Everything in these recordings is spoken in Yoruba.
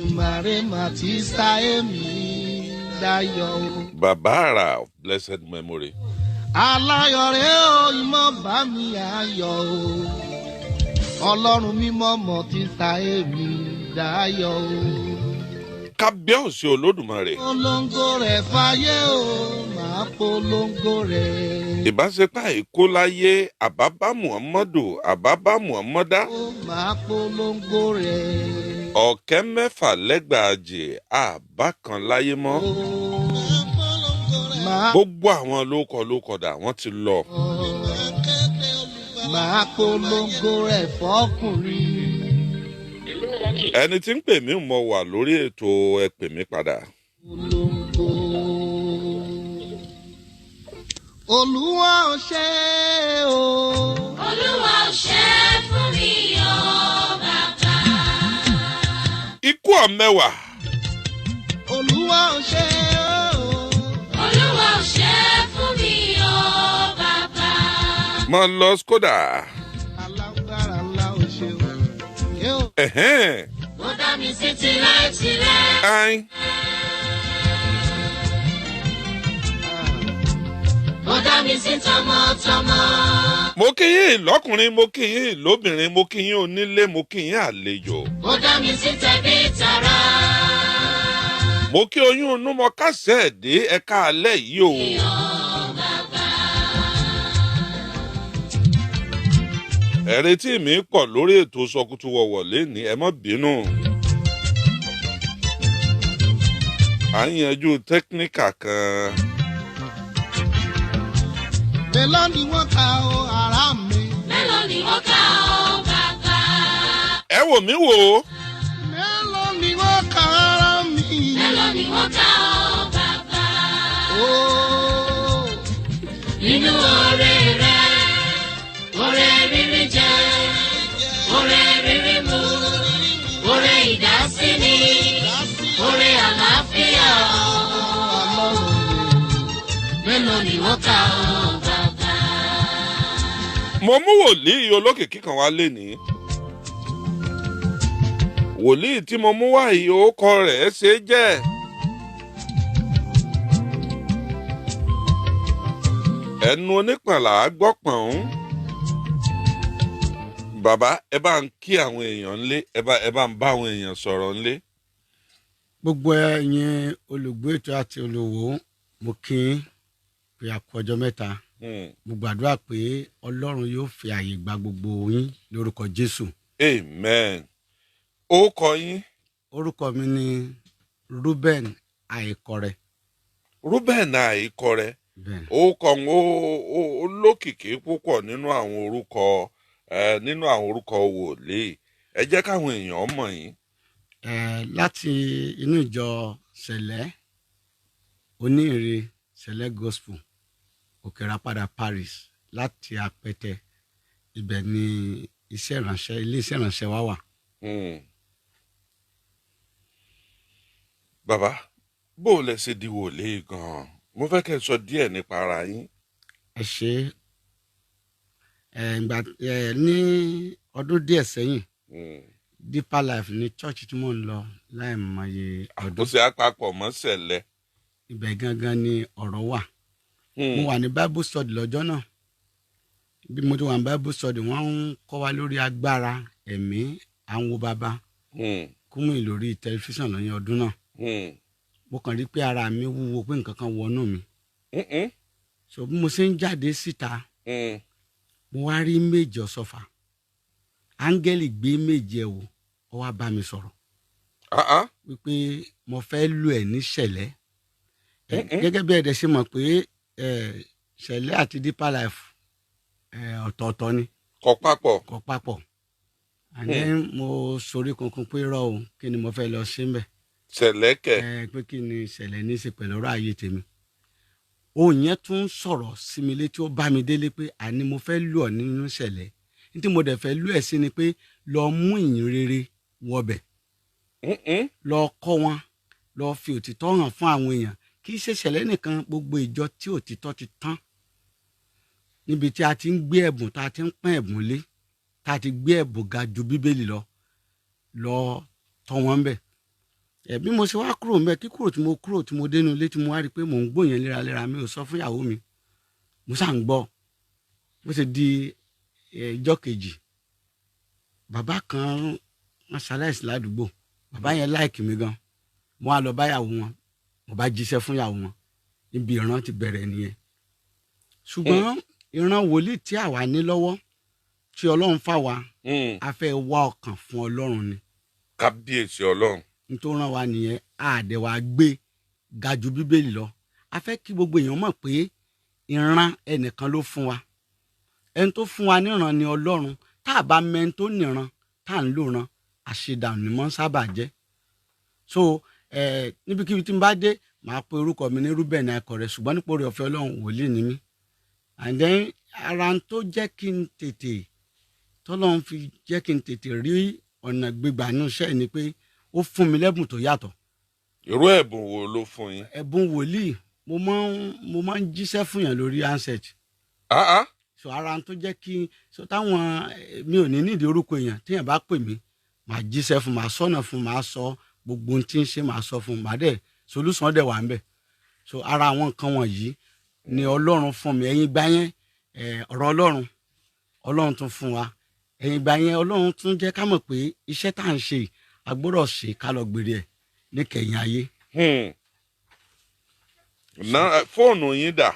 Olódùmarè mà ti sáyé mi dayọ̀. Babara of blessed memory. Aláyọ̀ rẹ̀ o, ìmọ̀ bá mi ayọ̀ o. Ọlọ́run mímọ́ mọ̀ ti sáyé mi dayọ̀ o. Kábíyèsí Olódùmarè. Polongo rẹ̀ fáyé o, máa polongo rẹ̀. Ìbáṣepọ̀ àìkú láyé àbábá Muhammadu àbábá Muhammada. Ó máa polongo rẹ̀. Ọ̀kẹ́ mẹ́fà lẹ́gbàájì àbá kan láyé mọ́. Gbogbo àwọn lókọ̀dà wọ́n ti lọ. Máa polongo rẹ̀ fọ́kùnrin. Ẹni tí ń pè mí mo wà lórí ètò ẹ pè mí padà. Polongo. Olúwa ò ṣe o. Olúwa ò ṣe fún mi o bàbá. Ikú ọ̀mẹ́wà. Olúwa ò ṣe o. Olúwa ò ṣe fún mi o bàbá. Mo lọ Skoda. Alágbára ńlá ò ṣe o. Ó dá mi sí tirẹ̀. Ayin. Ó dá mi sí tọmọtọmọ. Mo kí yín lọ́kùnrin, mo kí yín lóbìnrin, mo kí yín onílé, mo kí yín àlejò. Ó dá mi sí tẹbí tará. Mo kí oyún inú mọ kásẹ̀ dé ẹ̀ka alẹ́ yìí o. Ẹ̀rí tí mi pọ̀ lórí ètò sọkútù wọ̀wọ̀ léni ẹ má bínú. À ń yanjú tẹ́kíníkà kan. Mélòó ni wọ́n ka o ará mi? Mélòó ni wọ́n kà ó bàbá? Ẹ wò mí wò ó. Mélòó ni wọ́n ka ará mi? Mélòó ni wọ́n kà ó bàbá? Oh. Nínú oore rẹ̀, oore rírí jẹ, oore rírí mu, oore ìdásíni, oore àlàáfíà. Mélòó ni wọ́n kà ó bàbá? Mo mú wòlíì olókìkí kan wá lénìí. Wòlíì tí mo mú wá yìí orúkọ rẹ̀ ṣe jẹ́. Ẹnu onípàlà gbọ́pọ̀n. Bàbá ẹ bá ń kí àwọn èèyàn ńlé, ẹ bá ń bá àwọn èèyàn sọ̀rọ̀ ńlé. Gbogbo ẹ̀yin olùgbé ètò àti olùwò mo kí yín pé a kú ọjọ́ mẹ́ta. Mo gbàdúrà pé Ọlọ́run yóò fi àyè gba gbogbo yín lórúkọ Jésù. Amen. Orúkọ yín? Orúkọ mi ni Reuben Àìkọrẹ. Reuben Àìkọrẹ. Orúkọ olókìkí púpọ̀ nínú àwọn orúkọ wòlíì. Ẹ jẹ́ káwọn èèyàn mọ̀ yín. Láti inú ìjọ Sẹ̀lẹ̀ Oníire Sẹ̀lẹ̀ Gospel Òkèràpadà Paris láti Apẹtẹ, ibẹ̀ ni ilé iṣẹ́ ìránṣẹ́ wa wà. Bàbá bó lẹ ṣe di wòlíì gan-an? Mo fẹ́ kẹ́ ẹ sọ díẹ̀ nípa ara yín. Ẹ ṣe ní ọdún díẹ̀ sẹ́yìn Deeper Life ní church tí mò ń lọ láìmọye ọdún. Ó ṣe àpapọ̀ mọ́ Sẹ̀lẹ̀. Ibẹ̀ gangan ni ọ̀rọ̀ wà. Mo wà ní Bible study lọ́jọ́ náà. Bí mo ti wà ní Bible study wọ́n ń kọ́ wa lórí agbára ẹ̀mí àwọn bàbá Kúmùyí lórí tẹlifíṣàn lọ́yìn ọdún náà. Mo kàn rí pé ara mi wúwo pé nǹkan kan wọnú mi. So bí mo ṣe ń jáde síta mo wá rí méje ọ̀ṣọ́fà. Áńgẹ́lì gbé méje ẹ̀ wò ó wá bá mi sọ̀rọ̀. Wípé mo fẹ́ lù ẹ́ ní Sẹ̀lẹ̀. Gẹ́gẹ́ bí ẹ̀dẹ̀ ṣe mọ̀ pé Sẹ̀lẹ̀ àti Deeper Life ọ̀tọ̀ọ̀tọ̀ ni. Kò papọ̀. Àní mo sorí kunkun pé rọ o kí ni mo fẹ́ lọ sí mbẹ̀. Sẹ̀lẹ̀ kẹ̀. Pé kí ni Sẹ̀lẹ̀ ní í ṣe pẹ̀lú ọ̀rọ̀ ayé tèmi. Òun yẹn tún sọ̀rọ̀ sí mi létí ó bá mi délé pé àní mo fẹ́ lù ọ́ nínú Sẹ̀lẹ̀. Ní tí mo dẹ̀ fẹ́ lù ẹ́ sí ni pé lọ mú ìyìn rere wọbẹ̀. Lọ kọ́ wọn, lọ fi òtítọ́ hàn fún àwọn èèyàn. Kì í ṣe Sẹ̀lẹ̀ nìkan, gbogbo ìjọ tí òtítọ́ ti tán. Níbi tí a ti ń gbé ẹ̀bùn, tá a ti ń pọ́n ẹ̀bùn lé, tá a ti gbé ẹ̀bùn ga ju Bíbélì lọ tọ́ wọn bẹ̀. bí mo ṣe wá kúrò ńbẹ̀ kíkúrò tí mo kúrò tí mo dénú ilé tí mo wá rí i pé mò ń gbóyè léraléra mi ò sọ fún ìyàwó mi mo ṣáà ń gbọ́ bó ṣe di ìjọ́ kejì bàbá kan wọ́n ṣaláìsí ládùúgbò bàbá yẹn láìkì mi gan mo wá lọ báyàwó wọn mo bá jíṣẹ́ fún ìyàwó wọn níbi ìran ti bẹ̀rẹ̀ nìyẹn ṣùgbọ́n ìran wòlíì tí àwa ní lọ́wọ́ tí ọlọ́run fà wá a fẹ́ wá ọkàn fún ọlọ́run ni. kábíyèsí ọlọ́run. nítorí rán wa nìyẹn àdẹ wa gbé ga ju bíbélì lọ a fẹ́ kí gbogbo èèyàn mọ̀ pé ìran ẹnìkan ló fún wa ẹni tó fún wa níran ni ọlọ́run tá a bá mẹ́ni tó níran tá à ń lò ran àṣedànù ni mọ́ sábà jẹ́ so níbikíbi tí n bá dé màá pe orúkọ mi ní Reuben Akọrẹ ṣùgbọ́n nípa oore ọ̀fẹ́ ọlọ́run wòlíì ni mí and then ara tó jẹ́ kí n tètè tọ́lọ́run fi jẹ́ kí n tètè rí ọ̀nà gbégbà ní iṣẹ́ ni pé ó fún mi lẹ́bùn tó yàtọ̀. irú ẹ̀bùn wo ló fún yín. ẹ̀bùn wòlíì mo máa ń jíṣẹ́ fún yàn lórí handset. so ara tó jẹ́ kí so táwọn mi ò ní nídìí orúkọ èèyàn téèyàn bá pè mí màá jíṣẹ́ fún màá sọ́nà fún màá sọ gbogbo ohun tí ń ṣe màá sọ fún màá dẹ̀ solution dẹ̀ wà ń bẹ̀ so ara àwọn nǹkan wọ̀nyí ni ọlọ́run fún mi ẹ̀yin gbá yẹn ọ̀rọ̀ ọlọ́run tún fún wa ẹ̀yin gbá yẹn ọlọ́run tún jẹ́ ká mọ̀ pé iṣẹ́ tá à ń ṣe agbọ́dọ̀ ṣe ká lọ gbèrè ẹ̀ níkẹyìn ayé. fóònù yín dà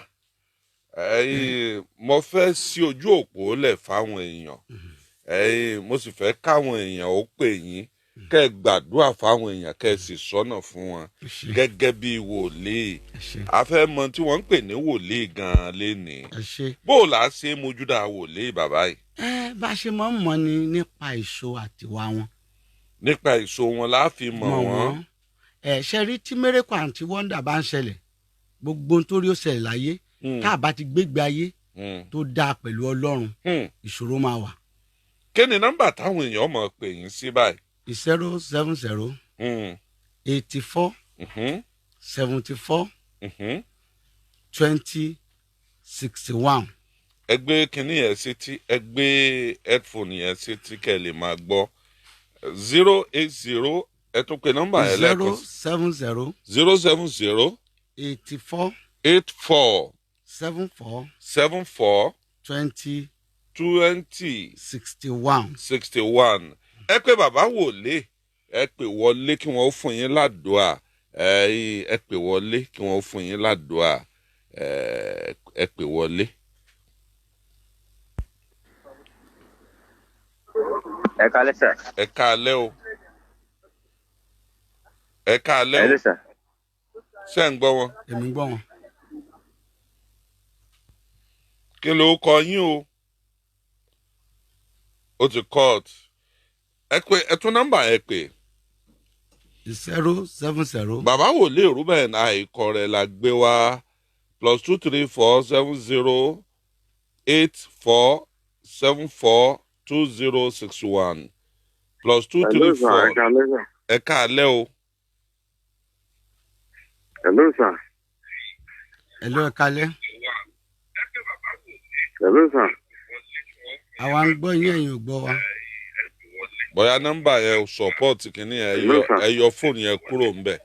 mo fẹ́ sí ojú òpó lẹ̀ fáwọn èèyàn mo sì fẹ́ káwọn èèyàn ó pè yín kẹ́ ẹ gbàdúrà fáwọn èèyàn kẹ́ ẹ sì sọ́nà fún wọn gẹ́gẹ́ bí wòlíì a fẹ́ mọ tí wọ́n ń pè ní wòlíì gan-an lénìí bó o là á ṣe mójúdà wòlíì bàbá yìí. bá a ṣe máa ń mọ ni nípa èso àtiwá wọn. nípa èso wọn la fi mọ̀ wọ́n. ṣe rí tí miracle àti wonder bá ń ṣẹlẹ̀ gbogbo nítorí ó ṣẹlẹ̀ láyé tá a bá ti gbégbé ayé tó dáa pẹ̀lú ọlọ́run ìṣòro máa wà. kí ni nọ́mbà táwọn èèyàn mọ̀ pè yín sí báyìí. 070 84 74 20 61. ẹ gbé kinní yẹn sétí ẹ gbé headphone yẹn sétí kẹ́ ẹ lè máa gbọ́ 080 ẹ tún pe nọ́mbà yẹn lẹ́ẹ̀kan. 070 070 84 84 74 20 61. ẹ pé bàbá wòlé ẹ pè wọlé kí wọn ó fún yín ládùúà ẹ pè wọlé kí wọn ó fún yín ládùúà ẹ pè wọlé. ẹ káalẹ́ sà. ẹ káalẹ́ o. ẹ káalẹ́ o. ẹ lè sà. ṣé ń gbọ́ wọn. èmi ń gbọ́ wọn. kí ló kọ yín o. ó ti court. ẹ pé ẹ tún nọ́mbà ẹ pè. 070. bàbá wòlé Reuben Akọrẹ la gbé wá +234 70 84 74 2061 +234. ẹ káalẹ́ o. hello sir. hello ẹ káalẹ́. hello sir. àwa ń gbọ́ yín ẹ̀yin ò gbọ́ wa. bóyá nọ́mbà yẹn ò support kìíní ẹ yọ fóònù yẹn kúrò ńbẹ̀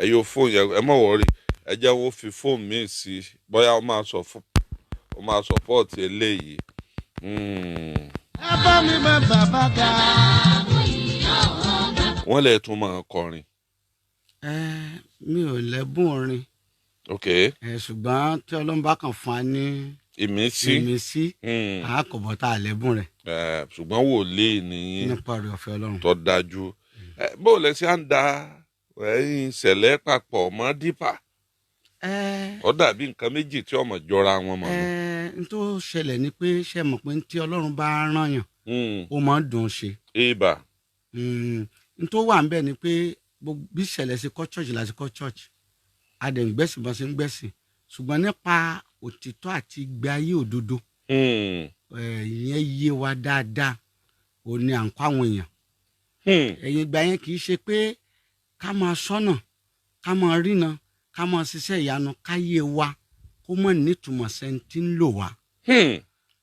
ẹ yọ fóònù yẹn ẹ má wọrí ẹ jẹ́ wọ́n fi fóònù míì sí bóyá ó máa support eléyìí. ẹ bá mi bẹ bàbá ga. wọ́n lè tún máa kọrin. mi ò lẹ́bùn orin. ok. ṣùgbọ́n tí Ọlọ́run bá kàn fún wa ní ìmísí àákọ̀bọ̀ tá a lẹ́bùn rẹ̀. ṣùgbọ́n wòlíì ní nípa oore ọ̀fẹ́ Ọlọ́run tó dájú. bó o lẹ ṣe à ń da ẹyin ṣẹlẹ̀ papọ̀ mọ́ dípà. ó dàbí nǹkan méjì tí ọmọ jọra wọn mọ̀. n tó ṣẹlẹ̀ ni pé ṣe mọ̀ pé tí Ọlọ́run bá rán yàn ó máa ń dùn ún ṣe. ibà. n tó wà ń bẹ̀ ni pé bí ìṣẹ̀lẹ̀ ṣe kọ́ church láti kọ́ church adẹ̀ ń gbẹ̀sìn bọ́ sí ń gbẹ̀sìn ṣùgbọ́n nípa òtítọ́ àti ìgbé ayé òdodo ìyẹn yé wa dáadáa ò ní à ń kọ́ àwọn èèyàn. ẹ̀yìn ìgbà yẹn kì í ṣe pé ká máa sọ́nà ká máa rína ká máa ṣiṣẹ́ ìyanu ká yé wa kó mọ̀ nítumọ̀ sẹ́ńtì ń lò wá.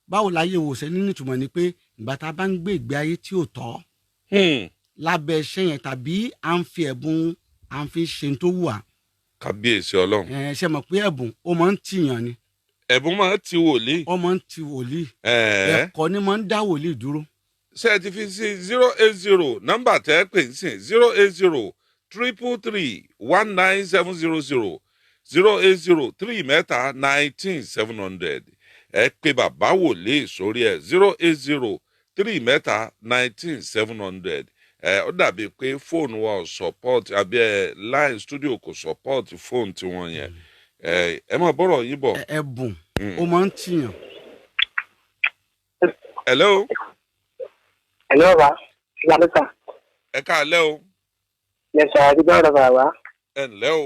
báwo láyé wò ṣe nítumọ̀ ni pé ìgbà tá a bá ń gbé ìgbé ayé tí ò tọ́ lábẹ́ iṣẹ́ yẹn tàbí à ń fi ẹ̀bùn à ń fi ṣe tó wù wá. kábíyèsí ọlọ́run. Ṣe mọ̀ pé ẹ̀bùn ó máa ń tìyàn ni. ẹ̀bùn máa ń ti wòlíì. ó máa ń ti wòlíì. ẹ̀kọ́ ni máa ń dá wòlíì dúró. ṣé ẹ ti fi sí 080 nọ́mbà tẹ́ ẹ pè ń sìn 080 333 19700 080 3 mẹ́ta 19700 ẹ pè bàbá wòlíì sórí ẹ 080 3 mẹ́ta 19700 ó dàbí pé fóònù wa ò support àbí line studio kò support fóònù tiwọn yẹn ẹ mọ̀ bọ́rọ̀ yín bọ̀. ẹ̀bùn ó máa ń tìyàn. hello. hello ba ìyálẹ́ta. ẹ káalẹ́ o. yes sir àti báwo bàbá wa. ẹ ǹlẹ́ o.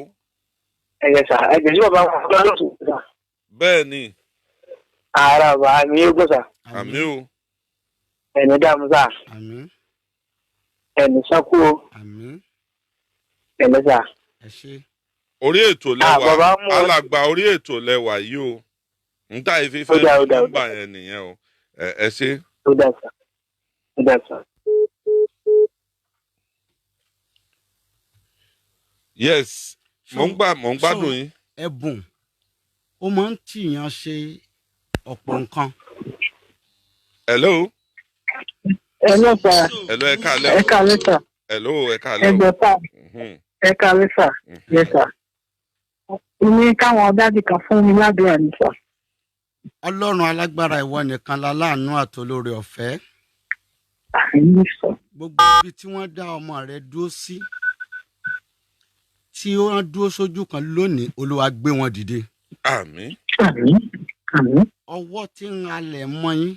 yes sir ẹ jẹ́ sí bàbá wa fún ọlọ́run tó sà. bẹ́ẹ̀ ni. ara bàbá mi yóò gbọ́ sà. àmì o. ẹni dààmú sà. àmín. ẹni sákú o. àmín. ẹni sà. ẹ ṣé. orí ètò lẹ́wà alàgbà orí ètò lẹ́wà yìí o n ta ìfífẹ́ nọ́mbà yẹn nìyẹn o ẹ ṣé. ó dà sà ó dà sà. yes mo ń gbádùn yín. ẹ̀bùn ó máa ń tìyàn ṣe ọ̀pọ̀ nǹkan. hello. hello sà. hello ẹ káalẹ́. ẹ káalẹ́ sà. hello ẹ káalẹ́. ẹgbẹ́ sà. ẹ káalẹ́ sà. yes sà. ní káwọn dádì kan fún mi lábẹ́ àmì sà. ọlọ́run alágbára ìwọ nìkan láláàánú àtolóore ọ̀fẹ́. àmín sà. gbogbo ibi tí wọ́n dá ọmọ rẹ dúró sí tí wọ́n dúró sójú kan lónìí olúwa gbé wọn dìde. àmín. àmín. àmín. ọwọ́ tí ń halẹ̀ mọ́ yín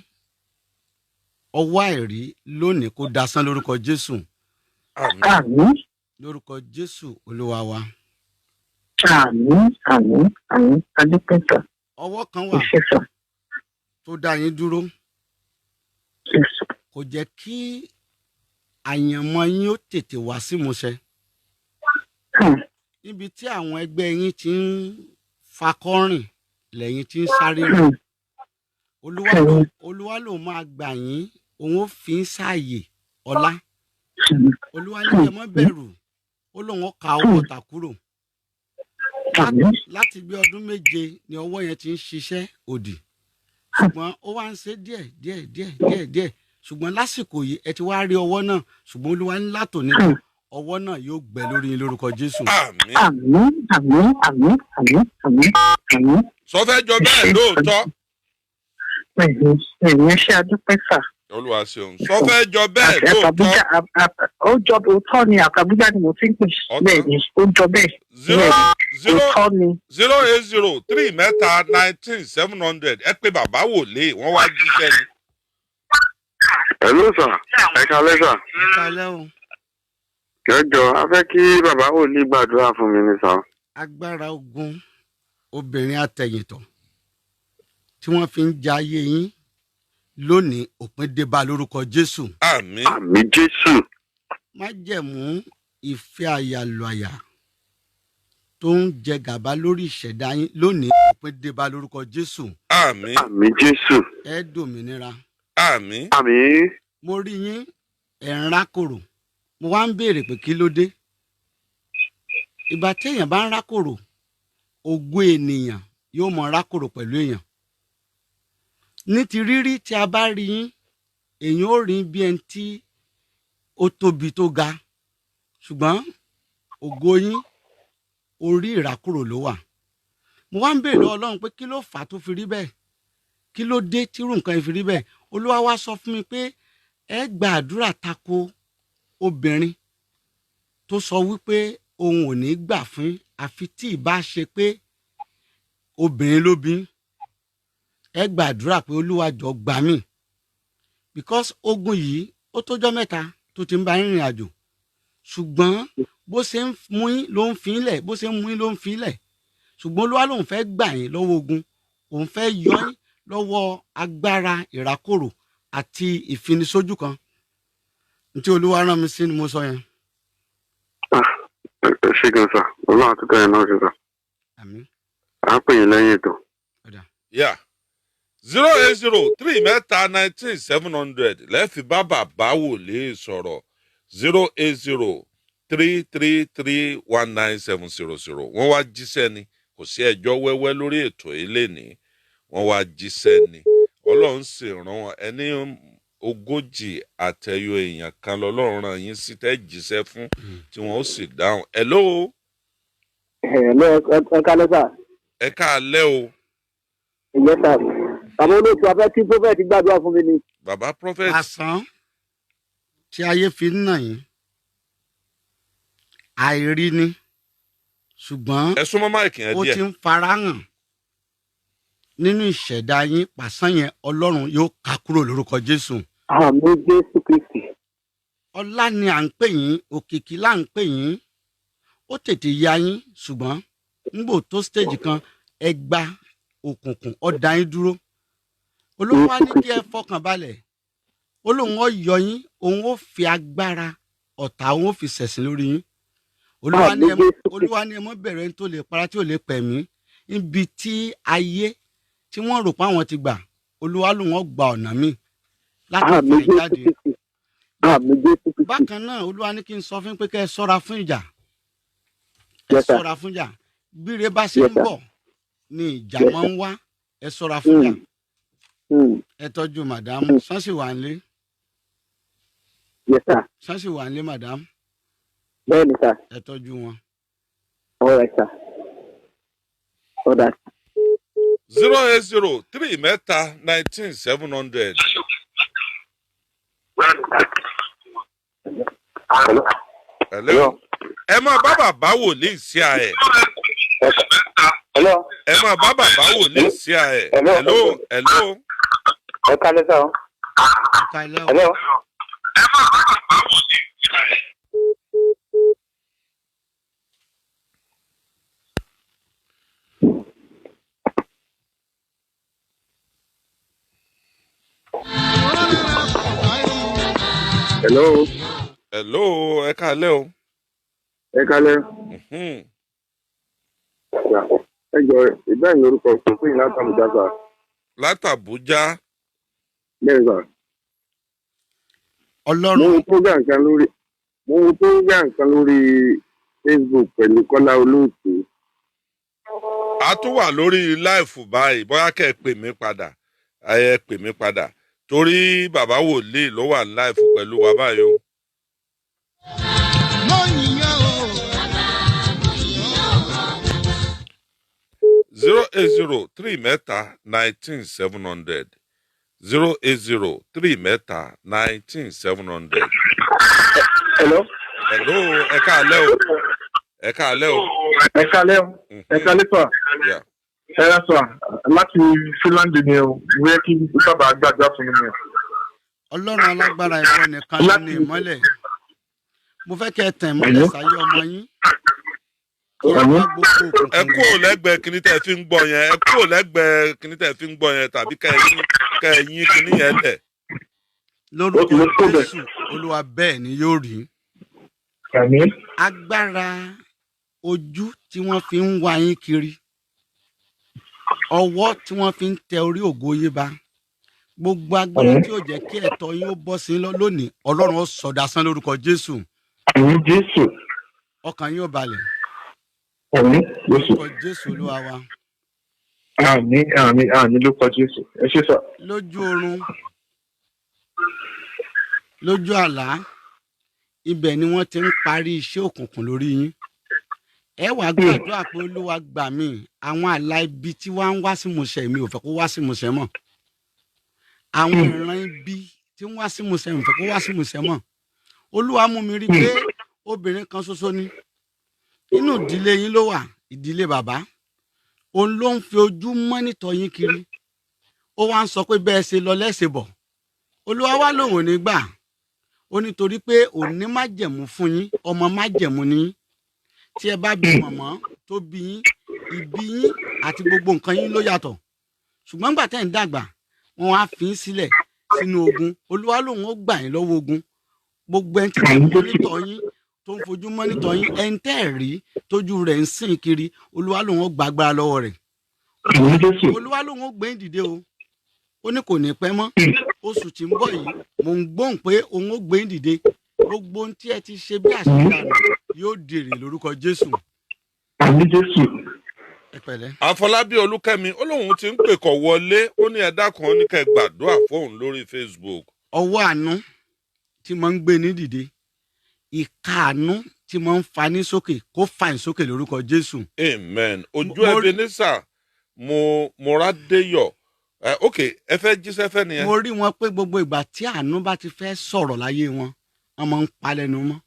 ọwọ́ àìrí lónìí kó dasán lórúkọ Jésù. àmín. lórúkọ Jésù olúwa wa. àmín. àmín. àmín. adúpẹ́sà. ọwọ́ kan wà tó dá yín dúró kò jẹ́ kí àyànmọ́ yín ó tètè wá sí ìmúṣẹ. níbi tí àwọn ẹgbẹ́ yín ti ń fakọ́rìn lẹ́yìn tí ń sáré rìn olúwa ló máa gbà yín òun ó fi ń sáàyè ọlá. olúwa ní ẹ má bẹ̀rù ó lóun ó ka owó ọ̀tá kúrò. láti bí ọdún 7 ni ọwọ́ yẹn ti ń ṣiṣẹ́ òdì ṣùgbọ́n ó wá ń ṣe díẹ̀ ṣùgbọ́n lásìkò yìí ẹ ti wá rí ọwọ́ náà ṣùgbọ́n olúwa ní látòní ọwọ́ náà yóò gbẹ lórí yín lórúkọ Jésù. àmín. àmín. àmín. àmín. àmín. àmín. àmín. sọ fẹ́ jọ bẹ́ẹ̀ lóòótọ́. ẹ̀yin ṣe adúpẹ́sà. olúwa ṣeun sọ fẹ́ jọ bẹ́ẹ̀ lóòótọ́. ó jọ òótọ́ ni àkàbújá ni mo ti ń pè bẹ́ẹ̀ ni ó jọ bẹ́ẹ̀. 080 3 mẹ́ta 19700 ẹ pé bàbá wòlé wọ́n wá jíṣẹ́ ni. hello sir ẹ káalẹ́ sà. ẹ káalẹ́ o. jọjọ a fẹ́ kí bàbá wòlíì gbàdúrà fún mi ní sà. agbára ogun obìnrin àtẹ̀yìntọ̀ tí wọ́n fi ń ja ayé yín lónìí òpin dé bá lórúkọ Jésù. àmín. àmín Jésù. májẹ̀mú ìfẹ́ àyàlùàyà tó ń jẹ gàba lórí ìṣẹ̀dá yín lónìí òpin dé bá lórúkọ Jésù. àmín. àmín Jésù. ẹ dòmìnira. àmín. àmín. mo rí yín ẹ̀ ń rákòrò mo wá ń béèrè pé kí ló dé. ìgbà téèyàn bá ń rákòrò ògo ènìyàn yóò mọ rákòrò pẹ̀lú èèyàn. ní ti rírí tí a bá rí yín èèyàn ó rí bí ẹni tí ó tóbi tó ga ṣùgbọ́n ògo yín orí ìrákòrò ló wà. mo wá ń béèrè lọ́wọ́ Ọlọ́run pé kí ló fà á tó fi rí bẹ́ẹ̀ kí ló dé tírú nǹkan yìí fi rí bẹ́ẹ̀. Olúwa wá sọ fún mi pé ẹ gba àdúrà tako obìnrin tó sọ wípé òun ò ní gbà fún àfi tí ìbá ṣe pé obìnrin ló bí. ẹ gbàdúrà pé Olúwa jọ̀ọ́ gbà mí because ogun yìí ó tójọ́ 3 tó ti ń bá rìnrìn àjò ṣùgbọ́n bó ṣe ń mú yín ló ń fi lẹ̀ bó ṣe ń mú yín ló ń fi lẹ̀ ṣùgbọ́n Olúwa lòun fẹ́ gbà yín lọ́wọ́ ogun òun fẹ́ yọ yín lọ́wọ́ agbára ìrákòrò àti ìfinisójú kan. Ntí Olúwa rán mi sí ni mo sọ yẹn. ṣé gan sà Ọlọ́run àtúntò yẹn náà ṣe sà. àmín. à ń pè yín lẹ́yìn ètò. Yeah. 080 3 mẹ́ta 19700 lẹ́ẹ̀fi bá bàbá wòlé sọ̀rọ̀ 080 3331970 wọ́n wá jíṣẹ́ ni kò sí ẹjọ́ wẹ́wẹ́ lórí ètò eléni wọ́n wá jíṣẹ́ ni ọlọ́run sì rán ẹni 40 àtẹ̀yọ èèyàn kan lọ́lọ́run rán yín sí tẹ́ jíṣẹ́ fún tí wọ́n ó sì dáhùn. Hello. ẹ kálẹ́ sà. ẹ káalẹ́ o. ìyẹn sà bàbá olóòtú afẹ́ tí prophet gbàdúrà fún mi ni. bàbá prophet. àsán tí ayé fi ń nà yín àìrí ni ṣùgbọ́n ẹ súnmọ́ máìkì yẹn díẹ̀. ó ti ń farahàn nínú ìṣẹ̀dá yín pàṣán yẹn ọlọ́run yóò ká kúrò lórúkọ Jésù. àmín Jésù Kristi. ọlá ni à ń pè yín òkìkí là ń pè yín ó tètè ya yín ṣùgbọ́n nígbò tó stage kan ẹ gba òkùnkùn ó dá yín dúró olóhùn wa ní kí ẹ fọkàn balẹ̀ olóhùn ó yọ yín òun ó fi agbára ọ̀tá òun ó fi ṣẹ̀sìn lórí yín olúwa ni ẹ mọ́ bẹ̀rẹ̀ ní tó lè para tí ò lè pẹ̀mí níbi tí ayé tí wọ́n rò pé àwọn ti gbà olúwa lòun ó gba ọ̀nà míì láti fi jáde. bákan náà olúwa ní kí n sọ fún pé kẹ́ ẹ ṣọ́ra fún ìjà ẹ ṣọ́ra fún ìjà bíire bá ṣe ń bọ̀ ni ìjà máa ń wá ẹ ṣọ́ra fún ìjà ẹ tọ́jú màdámù sánsì wà ń lé sánsì wà ń lé màdámù bẹ́ẹ̀ni sà ẹ tọ́jú wọn. ọ̀rẹ́ sà ọ̀dà. 080-3-19-700. Hello. ẹ máa bá bàbá wòlíì sí a ẹ. ẹ máa bá bàbá wòlíì sí a ẹ. Hello. ẹ kálẹ́ sà o. ẹ kálẹ́ o. Hello. ẹ máa bá bàbá wòlíì sí a ẹ. Hello. Hello, ẹ káalẹ́ o. Ẹ kálẹ́. Ẹ jọ ìbéèrè lórúkọ fún yín látàbújá sà. Látàbújá. Bẹ́ẹ̀ sà. Ọlọ́run. Mo wo program kan lórí Facebook pẹ̀lú Kọ́lá Olóòtú. A tún wà lórí láìfù báyìí bóyá kẹ́ ẹ pè mí padà ẹ pè mí padà torí bàbá wòlíì ló wà láìfù pẹ̀lú wa báyìí o. mo yìnyín o. 080-3-19-700 080-3-19-700. Hello. Hello, ẹ káalẹ́ o. Ẹ káalẹ́ o. Ẹ kálẹ́ o. Ẹ kálẹ́ sà. Ẹ yà sà láti Finland ni o. Wíyẹ kí bàbá gbàgbà fún mi. Ọlọ́run alágbára ẹ̀fọ́ nìkan ló ní ìmọ́lẹ̀. Mo fẹ́ kẹ́ ẹ tàn ìmọ́lẹ̀ sáyé ọmọ yín. Ẹ kúrò lẹ́gbẹ̀ẹ́ kíní tẹ́ fi ń gbọ́ yẹn. Ẹ kúrò lẹ́gbẹ̀ẹ́ kíní tẹ́ fi ń gbọ́ yẹn tàbí kẹ́ ẹ yín kíní yẹn lẹ̀. Lórúkọ Jésù Olúwa bẹ́ẹ̀ ni yóò rí. Agbára ojú tí wọ́n fi ń wá yín kiri. Ọwọ́ tí wọ́n fi ń tẹ orí ògo yín bá. Gbogbo agbára tí ó jẹ́ kí ẹ̀tọ́ yín ó bọ́ sí lónìí Ọlọ́run ó sọ dasán lórúkọ Jésù. Ọkàn yín ó balẹ̀. Lórúkọ Jésù Olúwa wa. Àmín lórúkọ Jésù. Ẹ ṣé sà. Lójú oorun lójú àlá ibẹ̀ ni wọ́n ti ń parí iṣẹ́ òkùnkùn lórí yín. Ẹ wàá gbàdúrà pé Olúwa gbà mí àwọn àlá ibi tí wọ́n ń wá sí ìmúṣẹ mi ò fẹ́ kó wá sí ìmúṣẹ mọ́. Àwọn ìran ibi tí wọ́n wá sí ìmúṣẹ mi ò fẹ́ kó wá sí ìmúṣẹ mọ́. Olúwa mú mi rí pé obìnrin kan ṣoṣo ni inú ìdílé yín ló wà ìdílé bàbá òun ló ń fi ojú mọ́nítọ̀ yín kiri ó wá ń sọ pé bẹ́ẹ̀ ṣe lọ lẹ́sẹ̀ bọ̀ Olúwa wá lòun ò ní gbà ó nítorí pé òní májẹ̀mú fún yín ọmọ májẹ̀mú ni tí ẹ bá bí mọ̀mọ́ tó bí yín ìbí yín àti gbogbo nǹkan yín ló yàtọ̀ ṣùgbọ́n nígbà tẹ́ ń dàgbà wọn á fi yín sílẹ̀ sínú ogun Olúwa lòun ó gbà yín lọ́wọ́ ogun gbogbo ẹni tí wọ́n mọ́nítọ̀ yín tó ń fojú mọ́nítọ̀ yín ẹni tẹ́ ẹ̀ rí tójú rẹ̀ ń sìn kiri Olúwa lòun ó gba agbára lọ́wọ́ rẹ̀ Olúwa lòun ó gbé dìde o ó ní kò ní pẹ́ mọ́ oṣù tí ń bọ̀ yìí mò ń gbóhùn pé òun ó gbé dìde gbogbo ohun tí ẹ ti ṣe bí àṣìdànù yóò dèrè lórúkọ Jésù. Àmì Jésù. Ẹ pẹ̀lẹ́. Àfọlábí Olúkẹ́mi ó lóun ti ń pè kọ̀ wọlé ó ní ẹ̀dá kan ó ní kẹ́ gbàdúrà fóun lórí Facebook. Ọwọ́ àánú tí mo ń gbé ní dìde, ìka àánú tí mo ń fa ní sókè kó fà ní sókè lórúkọ Jésù. Amen. Ojú Ebenezer Moradeyọ. Ok, ẹ fẹ́ jíṣẹ́ fẹ́ nìyẹn. Mo rí wọn pé gbogbo ìgbà tí àánú bá ti fẹ́ sọ̀rọ̀ láyé wọn, wọ́n máa ń palẹ̀nu mọ́.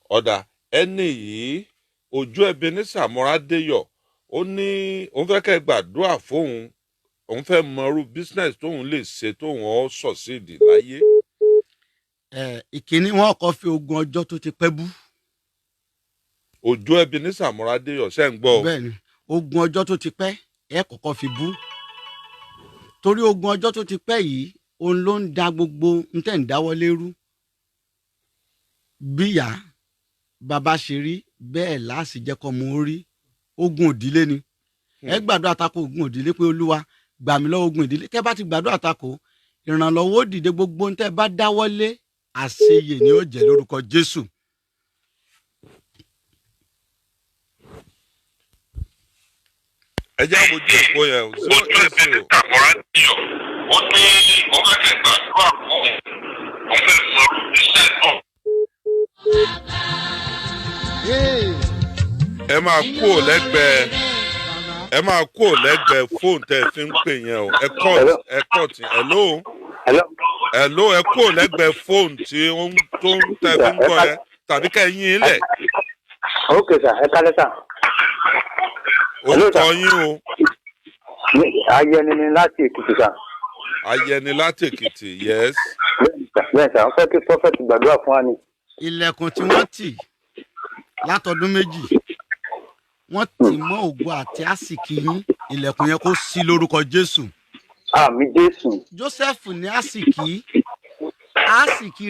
Ọ̀dà ẹni yìí Ojú Ebenezer Moradeyọ ó ní òun fẹ́ kẹ́ gbàdúrà fóun, òun fẹ́ mọrú business tóun lè ṣe tóun ó succeed láyé. Ìkíní wọn kọ́ fi ogun ọjọ́ tó ti pẹ́ bú. Ojú Ebenezer Moradeyọ ṣe ń gbọ́. Bẹ́ẹ̀ni, ogun ọjọ́ tó ti pẹ́ ẹ kọ́kọ́ fi bú. Torí ogun ọjọ́ tó ti pẹ́ yìí òun ló ń da gbogbo ntẹ̀ ń dáwọ́ lérú. Bíyà bàbá ṣe rí bẹ́ẹ̀ láàsì jẹ́ kọ́ mọ́ orí. Ogun òdílé ni. Ẹ gbàdúrà tako ogun òdílé pé Olúwa gbà mí lọ́wọ́ ogun ìdílé. Tẹ́ bá ti gbàdúrà tako ìrànlọ́wọ́ dìde gbogbo ntẹ́ bá dáwọ́lé àṣeyè ni ó jẹ́ lórúkọ Jésù. Ẹ jẹ́ àbójú èkó yẹn o. Ojú Ebenezer Moradeyọ ó ní òun fẹ́ kẹ́ gbàdúrà fóun, òun fẹ́ mọrú iṣẹ́ náà. Ẹ máa kú ò lẹ́gbẹ̀ẹ́ fóònù tẹ́ ẹ fi ń pè yẹn o. Ẹ kọ́ tí hello ẹ kú ò lẹ́gbẹ̀ẹ́ fóònù tí ó ń tẹ́ ẹ fi ń gbọ́ yẹn tàbí ká ẹ yín ilẹ̀. Ok sir, ẹ kálẹ́ sir. Orúkọ yín o. Ayẹni ni láti Èkìtì sir. Ayẹni láti Èkìtì, yes. Bẹ́ẹ̀ sir, wọ́n fẹ́ kí prophet gbàdúrà fún wa ni. Ilẹ̀kùn tí wọ́n tì látọdún méjì wọ́n tì mọ́ ògo àti àsìkí yín, ilẹ̀kùn yẹn kó ṣí lórúkọ Jésù. Àmì Jésù. Joseph ní àsìkí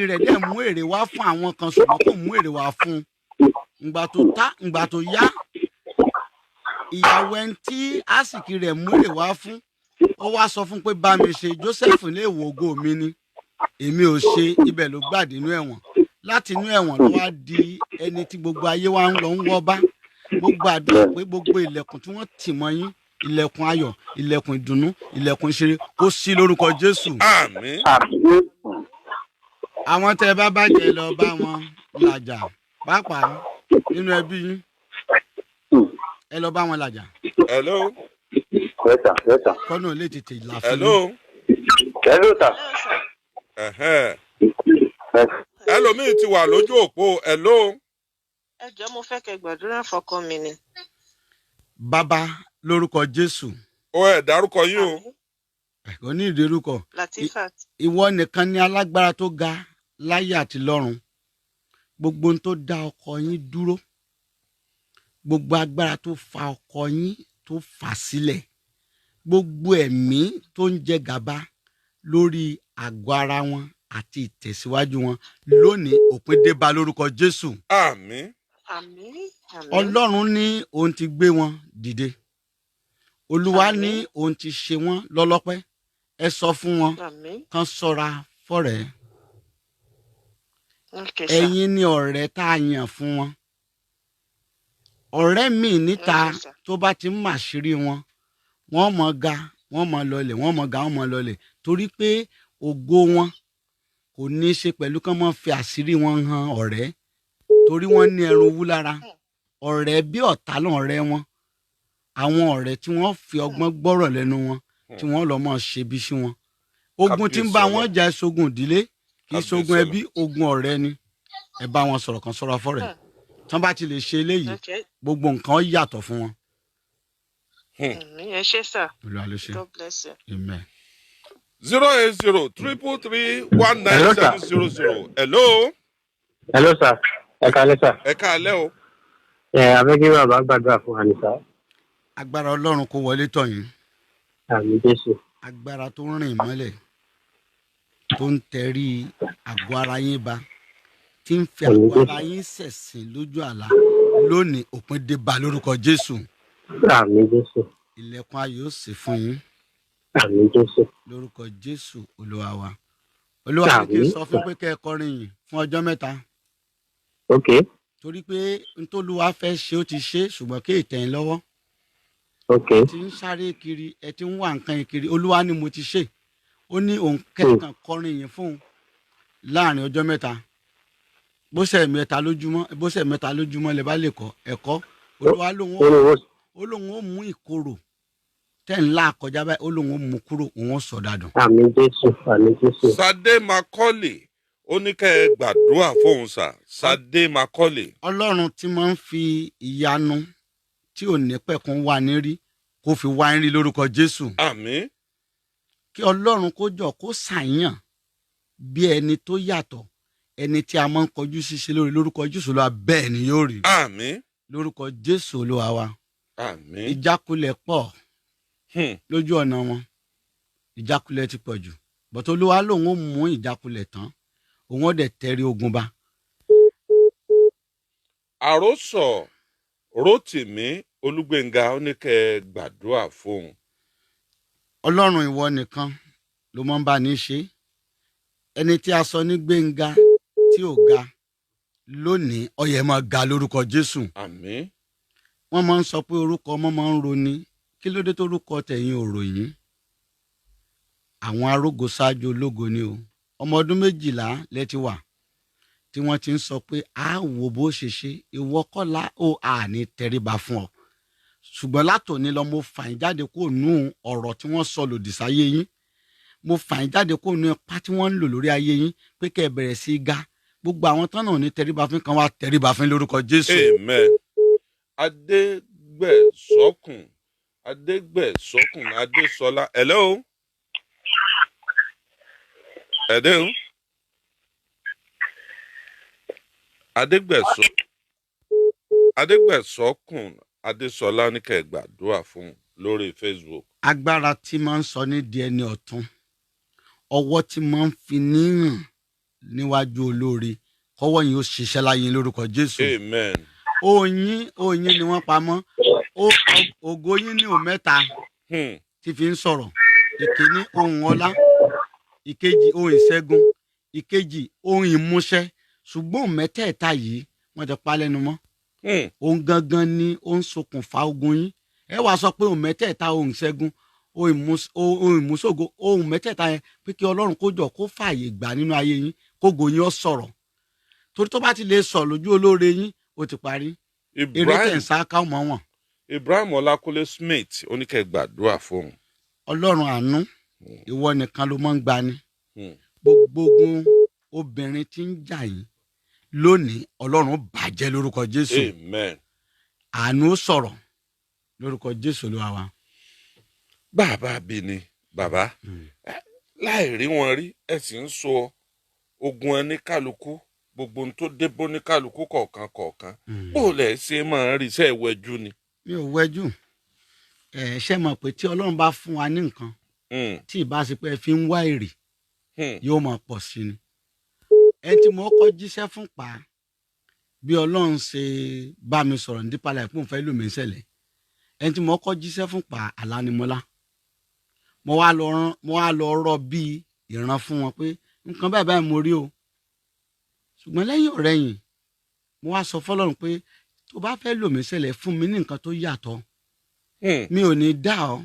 rẹ̀ dẹ̀ mú èrè wá fún àwọn kan ṣùgbọ́n kò mú èrè wá fún un. Ìgbà tó yá ìyàwó ẹni tí àsìkí rẹ̀ mú èrè wá fún ó wá sọ fún pé bá mi ṣe. Joseph lè wo ògo mi ni èmi ò ṣe, ibẹ̀ ló gbà dínú ẹ̀wọ̀n. Láti inú ẹ̀wọ̀n ló wá di ẹni tí gbogbo ayé wa ń lọ ń wọ́ bá. Gbogbo àdúrà pé gbogbo ilẹ̀kùn tí wọ́n tì mọ́ yín, ilẹ̀kùn ayọ̀, ilẹ̀kùn ìdùnnú, ilẹ̀kùn ìṣeré kó ṣí lórúkọ Jésù. Àmín. Àwọn tẹ́ bá bàjẹ́ lọ bá wọn làjà pàápàá nínú ẹbí yín, ẹ lọ bá wọn làjà. Hello. Yes sir. Kọ́nà lè tètè là fún Hello. Hello sir. Ẹlòmíì ti wà lójú òpó. Hello. Ẹ jọ̀ọ́ mo fẹ́ kẹ́ gbàdúrà fọ́kọ mi ni. Bàbá lórúkọ Jésù. Ó ẹ̀ dárúkọ yín o. Kò ní ìdérúkọ. Latifat. Ìwọ nìkan ni alágbára tó ga láyé àti lọ́run. Gbogbo ohun tó dá ọkọ yín dúró, gbogbo agbára tó fa ọkọ yín tó fà sílẹ̀, gbogbo ẹ̀mí tó ń jẹ gàba lórí àgọ́ ara wọn àti ìtẹ̀síwájú wọn lónìí òpin dé bá lórúkọ Jésù. Àmín. Àmín. Ọlọ́run ní òun ti gbé wọn dìde. Olúwa ní òun ti ṣe wọ́n lọ́lọ́pẹ́. Ẹ sọ fún wọn kán ṣọ́ra fọ́rẹ̀ẹ́. Ẹ̀yin ni ọ̀rẹ́ tá a yàn fún wọn. Ọ̀rẹ́ mi níta tó bá ti ń màṣírí wọn, wọ́n mọ̀ ga, wọ́n mọ̀ lọlẹ̀, wọ́n mọ̀ ga, wọ́n mọ̀ lọlẹ̀ torí pé ògo wọn kò ní í ṣe pẹ̀lú kán mọ́ fi àṣírí wọn hàn ọ̀rẹ́ torí wọ́n ní ẹrù wú lára. Ọ̀rẹ́ bí ọ̀tá lọ̀rẹ́ wọn. Àwọn ọ̀rẹ́ tí wọ́n fi ọgbọ́n gbọ́rọ̀ lẹ́nu wọn tí wọ́n lọ mọ̀ ṣe bí sí wọn. Ogun tí ń bá wọn jà ṣogun ìdílé kì í ṣogun ẹbí, ogun ọ̀rẹ́ ni. Ẹ bá wọn sọ̀rọ̀ kan sọ̀rọ̀ fọ́rẹ̀. Tí wọ́n bá ti lè ṣe eléyìí gbogbo nǹkan yàtọ̀ fún wọn. Ẹ ṣé sà. Olúwa ló ṣe. God bless you. Amen. 08033197700. Hello. Hello sir. Ẹ kálẹ́ sir. Ẹ káalẹ́ o. Abẹ́kí bàbá gbàdúrà fún wa ni sir. Agbára Ọlọ́run kó wọlé tọ̀ yín. Àmì Jésù. Agbára tó rìn mọ́lẹ̀ tó ń tẹrí àgọ́ ara yín ba tí ń fi àgọ́ ara yín ṣẹ̀sìn lójú àlá lónìí òpin dé bá lórúkọ Jésù. Àmì Jésù. Ilẹ̀kùn ayọ̀ ó ṣí fún yín. Àmì Jésù. Lórúkọ Jésù Olúwa wa. Olúwa ní kí n sọ fún pé kẹ́ ẹ kọrin yìí fún ọjọ́ mẹ́ta. Okay. torí pé ntòlúwa fẹ́ ṣe ó ti ṣe ṣùgbọ́n kí ìtẹ̀yìn lọ́wọ́. Okay. ẹ ti ń sáré kiri ẹ ti ń wá nǹkan yìí kiri olúwa ni mo ti ṣe ó ní òun kẹ́kàn kọrin yìí fún un láàrin ọjọ́ mẹ́ta bó ṣe mẹ́ta lójúmọ́ lè bá lè kọ́ ẹ̀kọ́ olúwa ó lóun ó mú ìkorò tẹ́ ńlá kọjá báyìí ó lóun ó mú kúrò òun ó sọ dàdùn. Àmín Jésù, àmín Jésù. Sadé Macaulay ó ní kẹ́ ẹ gbàdúrà fóun sà. Sadé Macaulay. Ọlọ́run tí máa ń fi ìyanu tí ò ní pẹ̀kun wà ní rí kó fi wá ń rí lórúkọ Jésù. Àmín. Kí Ọlọ́run kó jọ kó ṣàyàn bí ẹni tó yàtọ̀ ẹni tí a máa ń kọjú ṣíṣe lórí lórúkọ Jésù ló wà bẹ́ẹ̀ ni yóò rí. Àmín. Lórúkọ Jésù Olúwa wa. Àmín. Ìjákulẹ̀ pọ̀ lójú ọ̀nà wọn ìjákulẹ̀ ti pọ̀ jù bọ́tọ̀ Olúwa lòun ó mú ìjákulẹ̀ tán òun ó dẹ̀ tẹ̀rí ogun bá. Àròsọ Rótìmí Olúgbénga ó ní kẹ́ ẹ gbàdúrà fóun. Ọlọ́run ìwọ nìkan ló máa ń bá ní ṣe ẹni tí a sọ ní Gbénga tí ò ga lónìí ó yẹ máa ga lórúkọ Jésù. Àmín. Wọ́n máa ń sọ pé orúkọ ọmọ máa ń roni kí ló dé tó orúkọ tẹ̀yìn òròyìn àwọn arógo ṣáájú ológo ni o ọmọ ọdún 12 lẹ́tí wà tí wọ́n ti ń sọ pé a wò bó ṣe ṣe ìwọ kọ́lá ó àní tẹríba fún ọ ṣùgbọ́n látòní lọ mo fà yín jáde kó nù ọ̀rọ̀ tí wọ́n sọ lòdì sáyé yín mo fà yín jáde kó nù ipá tí wọ́n ń lò lórí ayé yín pé kẹ́ ẹ bẹ̀rẹ̀ sí í ga gbogbo àwọn tán náà ní tẹríba fún kan wá tẹríba fún lórúkọ Jésù. Amen. Adégbèsọ́kùn Adésọlá. Hello. Adégbèsọ́kùn Adésọlá ní kẹ́ ẹ gbàdúrà fún lórí Facebook. Agbára tí máa ń sọ ní di ẹni ọ̀tún ọwọ́ tí máa ń fi níhàn níwájú olóore kọ́wọ́ yín ó ṣiṣẹ́ láyé lórúkọ Jésù. Amen. Oyin ni wọ́n pamọ́ ògo yín ní òmẹ́ta tí fi ń sọ̀rọ̀ ìkíní ohun ọlá ìkejì ohun ìṣẹ́gun ìkejì ohun ìmúṣẹ ṣùgbọ́n mẹ́tẹ̀ẹ̀ta yìí wọ́n ti pa lẹ́nu mọ́ ohun gangan ni ó ń ṣokùnfà ogun yín ẹ wàá sọ pé ohun mẹ́tẹ̀ẹ̀ta ohun ìṣẹ́gun ohun ìmúṣògo ohun mẹ́tẹ̀ẹ̀ta yẹn pé kí Ọlọ́run kó jọ kó fààyè gbà nínú ayé yín kógo yín ó sọ̀rọ̀ torí tó bá ti lè sọ lójú olóore yín ó ti parí eré tẹ̀ ń sáká mọ́ wọn. Ibrahim Ọlákúnlé Smith ó ní kẹ́ ẹ gbàdúrà fóun. Ọlọ́run àánú ìwọ nìkan ló máa ń gbani gbogbo ogun obìnrin tí ń jà yín lónìí Ọlọ́run bàjẹ́ lórúkọ Jésù. Amen. Àánú ó sọ̀rọ̀ lórúkọ Jésù Olúwa wa. Bàbá bí ni bàbá láì rí wọn rí ẹ sì ń sọ ogun ẹni kálukú gbogbo ohun tó débó ní kálukú kọ̀ọ̀kan bó lẹ̀ ṣe máa ń rí iṣẹ́ ìwẹ́jú ni. Mi ò wẹ́jú ṣe mọ̀ pé tí Ọlọ́run bá fún wa ní nǹkan tí ìbáṣepẹ́ fi ń wá èrè yóò máa pọ̀ sí ni. Ẹ tí mo kọ́ jíṣẹ́ fún pa bí Ọlọ́run ṣe bá mi sọ̀rọ̀ ní dípàlà ìpín òfẹ́ lómi ìṣẹ̀lẹ̀ ẹ tí mo kọ́ jíṣẹ́ fún pa Àlánimọ́lá mo wá lọ rọ bí ìran fún wọn pé nǹkan báyìí mo rí o ṣùgbọ́n lẹ́yìn ọ̀rẹ́yìn mo wá sọ fọ́lọ́run pé tó bá fẹ́ lómi ìṣẹ̀lẹ̀ fún mi ní nǹkan tó yàtọ̀ mi ò ní dá ọ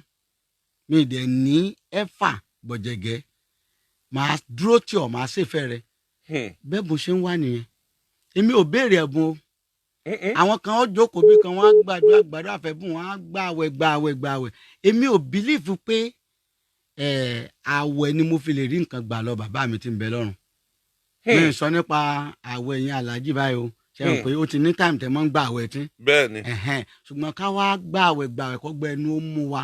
mi ì dẹ̀ ní ẹ̀fà gbọ̀jẹ̀gẹ́ màá dúró tì ọ́ màá ṣèfẹ́ rẹ bẹ́ẹ̀ bó ṣe ń wá nìyẹn èmi ò béèrè ẹ̀bùn o àwọn kan ó jókòó bí kan wọ́n á gbàdúrà àfẹ́bùn wọ́n á gbààwẹ̀ èmi ò bìlífù pé àwẹ̀ ni mo fi lè rí nǹkan gbà lọ bàbá mi ti ń bẹ lọ́run mi sọ nípa àwẹ̀ yẹn aláàjì báyìí o ṣe é pé ó ti ní táìmù tẹ́ mọ́ ń gbà àwẹ̀ tí. Bẹ́ẹ̀ni. Ṣùgbọ́n ká wá gbààwẹ̀ kó gbẹ ẹnu ó mú wa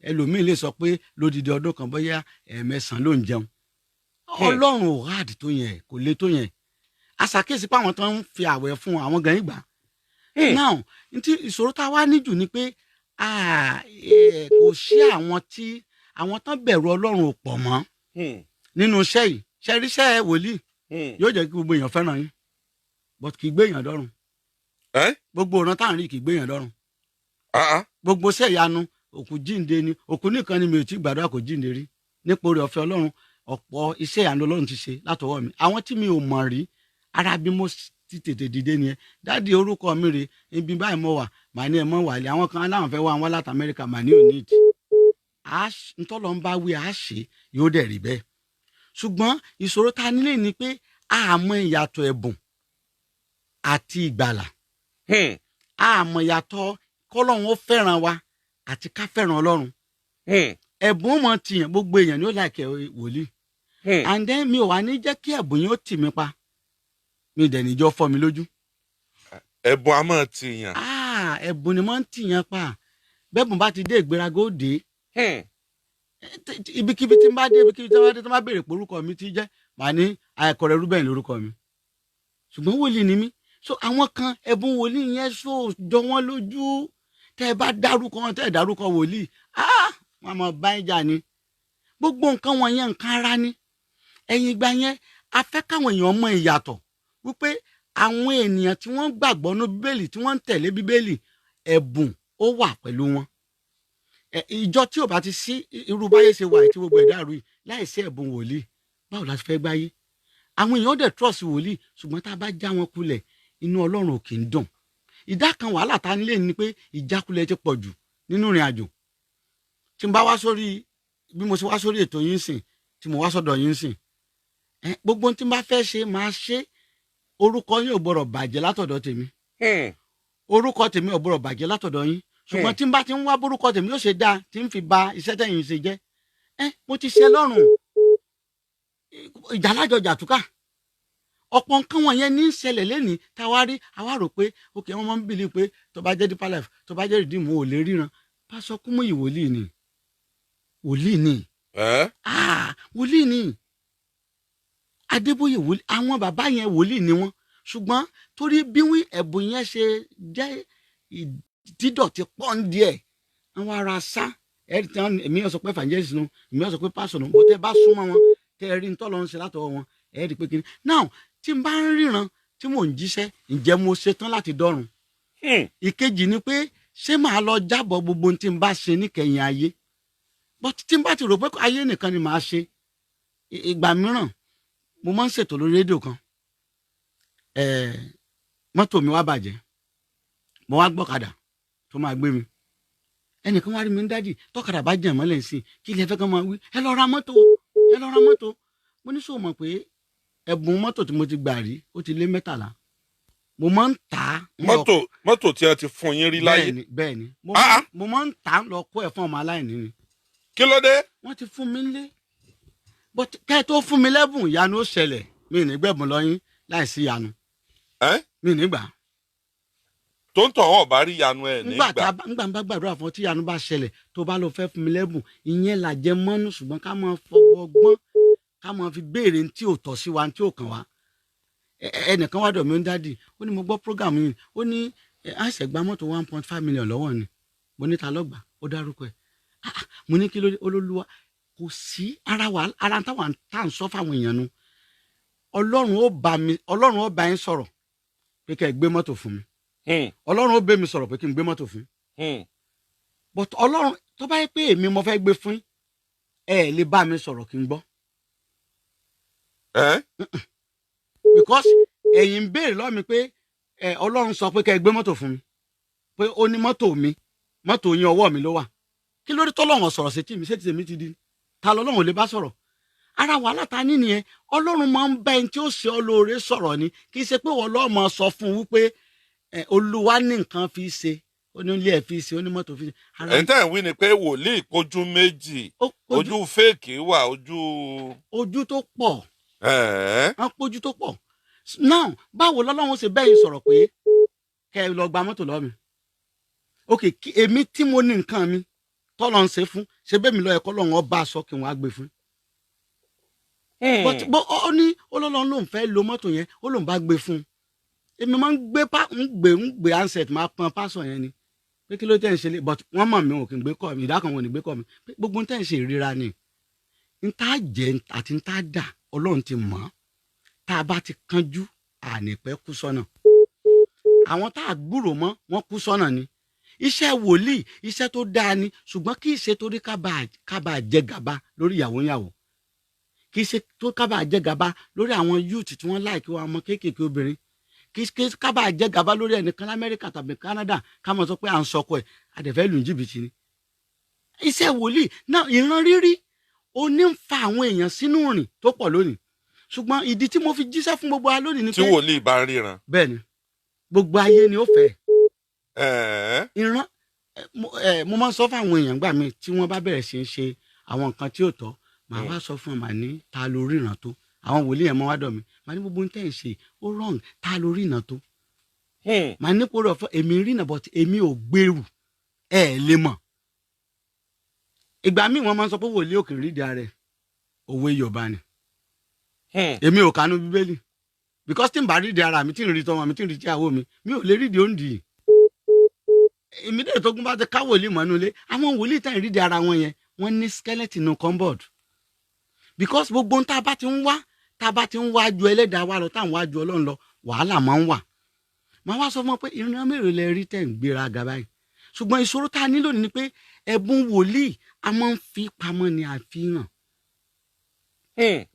ẹlòmíín lè sọ pé lódìdí ọdún kan bóyá ẹ̀ẹ̀mẹsàn ló ń jẹun Ọlọ́run ò háàdì tó yẹn kò le tó yẹn àṣàkíyèsí pé àwọn tó ń fi àwẹ̀ fún àwọn gan ìgbà now ntí ìṣòro tá a wá níjù ni pé kò sí àwọn tán bẹ̀rù Ọlọ́run ò pọ̀ mọ́ nínú iṣẹ́ yìí ṣẹ́ríṣẹ́ wòlíì yóò jẹ́ kí gbogbo èèyàn fẹ́ràn yín but kì í gbé èèyàn dọ́rùn gbogbo ọ̀nà tá à ń rí kì í gbé èèyàn dọ́rùn gbogbo iṣẹ́ ìyanu òkú jíǹde ni òkú nìkan ni mi ò tí gbàdúrà kò jíǹde rí nípa oore ọ̀fẹ́ Ọlọ́run ọ̀pọ̀ iṣẹ́ ìyanu Ọlọ́run ti ṣe látọwọ́ mi àwọn tí mi ò mọ̀ rí ara bí mo ti tètè dìde nìyẹn dáàdi orúkọ mi rè ibi báyìí mo wà màá ní ẹ mọ wà lé àwọn kan aláwọn fẹ́ wá wọn láti Amẹ́ríkà màá ní òní ìdí ntọ́lọ́ ń bá wí àṣẹ yóò dẹ̀ rí bẹ́ẹ̀ ṣùgbọ́n ìṣòro ta nílé ni pé àmọ́ ìyàtọ̀ ẹ̀bùn àti ìgbàlà àmọ́ ìyàtọ̀ kọ́lọ́run ó fẹ́ràn wa àti ká fẹ́ràn Ọlọ́run ẹ̀bùn mọ̀ tìyàn gbogbo èèyàn ni ó láìkẹ́ wòlíì and then mi ò wá ní jẹ́ kí ẹ̀bùn yẹn ó tì mí pa mi dẹ̀ níjọ́ fọ́ mi lójú. ẹ̀bùn a máa tìyàn. ẹ̀bùn ni mo ń tìyàn pa bẹ́ẹ̀bùn bá ti dé ìgbéraga ó dé ibikíbi tí n bá dé ibikíbi tí n bá dé tí n bá béèrè pé orúkọ mi ti jẹ́ màá ní Àyàkọ̀rẹ́ Rúbẹ̀n lórúkọ mi ṣùgbọ́n wòlíì ni mí so àwọn kan ẹ̀bùn wòlíì yẹn so jọ wọ́n lójú tẹ́ ẹ bá dárúkọ wọn tẹ́ ẹ dárúkọ wòlíì wọn mọ báyìí jà ni gbogbo nǹkan wọn yẹn nǹkan ara ni ẹ̀yìn ìgbà yẹn a fẹ́ káwọn èèyàn mọ ìyàtọ̀ wípé àwọn ènìyàn tí wọ́n gbàgbọ́ ní bíbélì tí wọ́n ń tẹ̀lé bíbélì ẹ̀bùn ó wà pẹ̀lú wọn ìjọ tí ò bá ti sí irú báyé ṣe wà tí gbogbo ẹ̀dá rú yìí láì sí ẹ̀bùn wòlíì báwo la fẹ́ gbáyé àwọn èèyàn dẹ̀ trọ́ọ̀sì wòlíì ṣùgbọ́n tá a bá já wọn kulẹ̀ inú Ọlọ́run ò kì í dùn ìdá kan wàhálà tá a nílé ni pé ìjákulẹ̀ ti pọ̀ jù nínú ìrìn àjò tí n bá wá sórí bí mo ṣe wá sórí ètò yín sìn tí mo wá sọ́dọ̀ yín sìn gbogbo tí n bá fẹ́ ṣe máa ṣe orúkọ yín ò gbọ́dọ̀ bàjẹ́ látọ̀dọ̀ tèmi orúkọ tèmi ò gbọ́dọ̀ bàjẹ́ látọ̀dọ̀ yín ṣùgbọ́n tí n bá ti ń wá borúkọ tèmi yóò ṣe dáa tí n fi ba iṣẹ́ tẹ̀yìn ṣe jẹ́ mo ti ṣe lọ́rùn ìjà lájọjà túká ọ̀pọ̀ nǹkan wọ̀nyẹn ní í ṣẹlẹ̀ lẹ́nìí táwa rí àwa rò pé òkè wọn máa ń bìlì pé tó bá jẹ́ Deeper Life tó bá jẹ́ Redeem ò lè ríran Pásọ Kúmúyì wòlíì ni wòlíì ni Adébóyè wòlíì àwọn bàbá yẹn wòlíì ni wọn ṣùgbọ́n torí bí wí ẹ̀bùn yẹn ṣe jẹ́ dídọ̀tí pọ́n díẹ̀ àwọn ará sá ẹ̀rí tí èmi yẹn sọ pé evangelist nu èmi yẹn sọ pé pásọ nu bó tẹ́ bá súnmọ́ wọn tẹ́ ẹ rí ń tọ́lọ́ ń ṣe látọwọ́ wọn ẹ̀rí pé kiri now tí n bá ń ríran tí mò ń jíṣẹ́ ǹjẹ́ mo ṣetán láti dọ́run ìkejì ni pé ṣé màá lọ jábọ̀ gbogbo tí n bá ṣe níkẹyìn ayé but tí n bá ti rò pé ayé nìkan ni màá ṣe ìgbà mìíràn mo máa ń ṣètò lórí rédíò kan mọ́tò mi wá bàjẹ́ mo wá gbọ́kadà tó máa gbé mi ẹnìkan wá rí mi ń dájì tọ́kadà bá jẹ̀ mọ́lẹ̀ sí kí ilé ẹ̀fẹ́ kan máa wí ẹ lọ ra mọ́tò mo ní sọ mọ̀ pé ẹ̀bùn mọ́tò tí mo ti gbà rí ó ti lé 13 mo máa ń tà á. mọ́tò tí a ti fún yín rí láyé. bẹ́ẹ̀ni mo máa ń tà á lọ kó ẹ̀ fún ọmọ aláìní ni. kí ló dé. wọ́n ti fún mi lé but kẹ́ ẹ tó fún mi lẹ́bùn ìyanu ó ṣẹlẹ̀ mi ì ní gbẹ̀bùn lọ́yìn láìsí ìyanu. mi ì ní gbà. tó ń tọ̀ wọ́n bá rí ìyanu ẹ̀ nígbà. nígbà bá gbàdúrà fún ọ tí ìyanu bá ṣẹlẹ̀ tó bá lọ fẹ́ fún mi lẹ́bùn ìyẹn làjẹ mọ́nú ṣùgbọ́n ká máa fọwọ́ gbọ́n ká máa fi béèrè tí ò tọ́ sí wa tí ò kàn wá. ẹnìkan wá dọ̀ mí ń dádì ó ní mo gbọ́ program yìí ó ní àìsẹ̀ gba mọ́tò 1.5 million lọ́wọ́ ni mo ní ta lọ́gbà ó dárúkọ ẹ̀ mo ní kí ló dé olólùwà kò sí ara táwọn tá à ń sọ fáwọn èèyàn nu ọlọ́run ó bá yín sọ̀rọ̀ pé kẹ́ ẹ gbé mọ́tò fún mi ọlọ́run ó bẹ́ mi sọ̀rọ̀ pé kí n gbé mọ́tò fún but ọlọ́run tó bá yẹ pé èmi mo fẹ́ gbé fún ẹ lè bá mi sọ̀rọ̀ kí n gbọ́. because ẹ̀yin ń béèrè lọ́wọ́ mi pé ọlọ́run sọ pé kẹ́ ẹ gbé mọ́tò fún mi pé ó ní mọ́tò yín ọwọ́ mi ló wà kí ló dé tọ́lọ́run sọ̀rọ̀ sí tìmí sétí tèmi ti di ta lọ́lọ́run ò lè bá sọ̀rọ̀ ara wàhálà ta ní nìyẹn ọlọ́run máa ń bá ẹni tí ó ṣe ọ lóore sọ̀rọ̀ ni kì í ṣe pé wọ́n lọ́ọ́ máa sọ fún un wípé olúwa ní nǹkan fi ṣe ó ní ilé ẹ̀ fi ṣe ó ní mọ́tò fi ṣe. ẹ̀ńtẹ́ ìwí ni pé wòlíì kojú méjì ojú fèkì wà ojú tó pọ̀ wọ́n pójú tó pọ̀ now báwo lọ́lọ́run ṣe bẹ́ẹ̀ sọ̀rọ̀ pé kẹ́ ẹ lọ gba mọ́tò lọ́wọ́ mi ok èmi tí mo ní nǹkan mi tọ́lọ́ ń ṣe fún ṣe bẹ́ẹ̀ mi lọ ẹ̀kọ́ lọ́wọ́ ọba aṣọ kí wọ́n á gbé fún. but ó ní olólùwọ́n lòun fẹ́ lo mọ́tò yẹn ó lòun bá gbé fún un èmi máa ń gbé handset máa pọn pásọ yẹn ni pé kí ló tẹ̀ ń ṣe lé but wọ́n mọ̀ mí ò kì í gbé kọ́ mi ìdá kan wọn ò ní gbé kọ́ mi pé gbogbo ń tẹ̀ ń ṣe ìríra ni ń tá jẹ àti ń tá dà ọlọ́run ti mọ̀ tá a bá ti kánjú ànípẹ́ kú sọ́nà àwọn tá a gbúrò mọ́ wọ́n kú sọ́nà ni iṣẹ́ wòlíì iṣẹ́ tó dáa ni ṣùgbọ́n kì í ṣe torí kábàá jẹ gàba lórí ìyàwó kì í ṣe tó kábàá jẹ gàba lórí àwọn youth tí wọ́n láìkí wọn ọmọ kéékèèké obìnrin kí kábà jẹ́ gàba lórí ẹnìkan lamẹ́ríkà tàbí Canada ká mọ̀ sọ pé à ń sọkọ ẹ̀ àdẹ̀fẹ́ lù ń jìbìtì ni. iṣẹ́ wòlíì náà ìran rírí ó ní ń fa àwọn èèyàn sínú ìrìn tó pọ̀ lónìí ṣùgbọ́n ìdí tí mo fi jíṣẹ́ fún gbogbo wa lónìí ni pé tí wòlíì bá ń ríran. bẹ́ẹ̀ ni gbogbo ayé ni ó fẹ́ ìran mo máa ń sọ fún àwọn èèyàn gbà mí tí wọ́n bá bẹ̀rẹ̀ sí í ṣe àwọn nǹkan tí ò tọ́ màá wá sọ fún ọ màá ní ta ló ríran tó àwọn wòlíì ẹ̀ mọ́ wá dọ̀ mí màá ní gbogbo nǹkan ẹ̀ ṣe ó wrong ta ló ríran tó màá ní kó rọ̀ fún èmi ríran but èmi ò gbèrú ẹ̀ lè mọ̀ ìgbà míì wọ́n máa ń sọ pé wòlíì òkè rídìí ara ẹ̀ òwe Yorùbá ni èmi ò kánú Bíbélì because tí n bá rídìí ara mi tí n rí tọmọ mi tí n rí tíyàwó mi mi ò lè rídìí òǹdì èmi dẹ̀ tó gún bá ti ká wòlíì mọ́nú ilé àwọn wòlíì tẹ̀ ń rídìí ara wọn yẹn wọ́n ní skeleton no cupboard because gbogbo ohun tá a bá ti ń wá ju ẹlẹ́dàá wa lọ tá à ń wá ju Ọlọ́run lọ wàhálà máa ń wà máa wá sọ fún ọ pé ìran mélòó lẹ rí tẹ̀ ń gbéra ga báyìí ṣùgbọ́n ìṣòro tá a nílò ni pé ẹ̀bùn wòlíì a máa ń fi pamọ́ ni àfihàn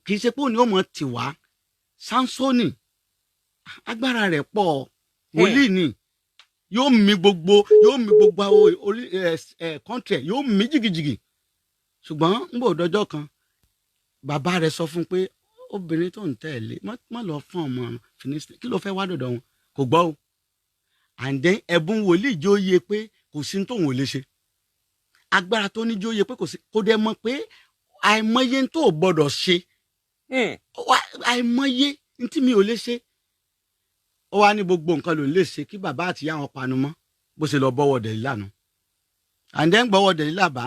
kì í ṣe pé òní ó mọ̀ tì wá Sánsónì agbára rẹ̀ pọ̀ wòlíì ni yóò mì gbogbo orí kọ́ńtì ẹ̀ yóò mì jìgìjìgì ṣùgbọ́n ń bò dọjọ́ kan bàbá rẹ̀ sọ fún pé obìnrin tó ń tẹ̀lé má lọ fún ọmọ Fílístínì kí ló fẹ́ wá dọ̀dọ̀ wọn kò gbọ́ o and then ẹ̀bùn wòlíì jó yẹ pé kò sí tóun ò lè ṣe agbára tó ní jó yẹ pé kò sí kò dẹ̀ mọ̀ pé àìmọye tó o gbọ́dọ̀ ṣe àìmọye tí mi ò lè ṣe ó wá ní gbogbo nǹkan ló ń lè ṣe kí bàbá àti ìyá wọn panu mọ́ bó ṣe lọ bọ́wọ́ Dẹ̀lílà nù and then gbọ́wọ́ Dẹ̀lílà bá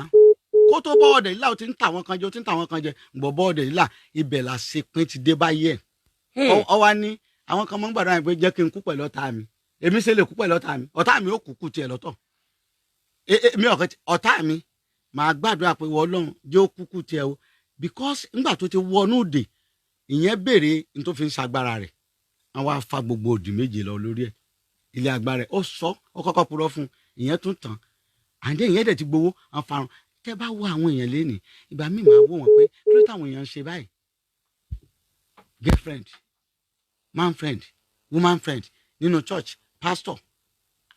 kó tó bọ́wọ́ Dẹ̀lílà ó ti ń tà wọ́n kan jẹ ó ti ń tà wọ́n kan jẹ gbọ́ bọ́wọ́ Dẹ̀lílà ibẹ̀ là ṣe pín ti dé báyìí ẹ̀ ọ wá ní àwọn kan máa ń gbàdúrà pé jẹ́ kí n kú pẹ̀lú ọ̀tá mi èmi ṣe lè kú pẹ̀lú ọ̀tá mi ó kú tiẹ̀ lọ́tọ̀ èmi ọ̀tá mi màá gbàdúrà pé wọ́n Ọlọ́run jẹ́ ó kú tiẹ̀ o because nígbà tó ti wọnú òde ìyẹn béèrè ní tó fi ń ṣagbára rẹ̀ àwọn afa gbogbo òdì méje lọ lórí ẹ̀ ilé agbára ẹ̀ ó sọ ó kọ́kọ́ purọ́ fún ìyẹn tún tàn àǹdẹ ìyẹn dẹ̀ ti gbowó àǹfarun tẹ́ bá wo àwọn èèyàn lé ní ìgbà míì máa wò wọ́n pé kí ló táwọn èèyàn ń ṣe báyìí girlfriend man friend woman friend nínú church pastor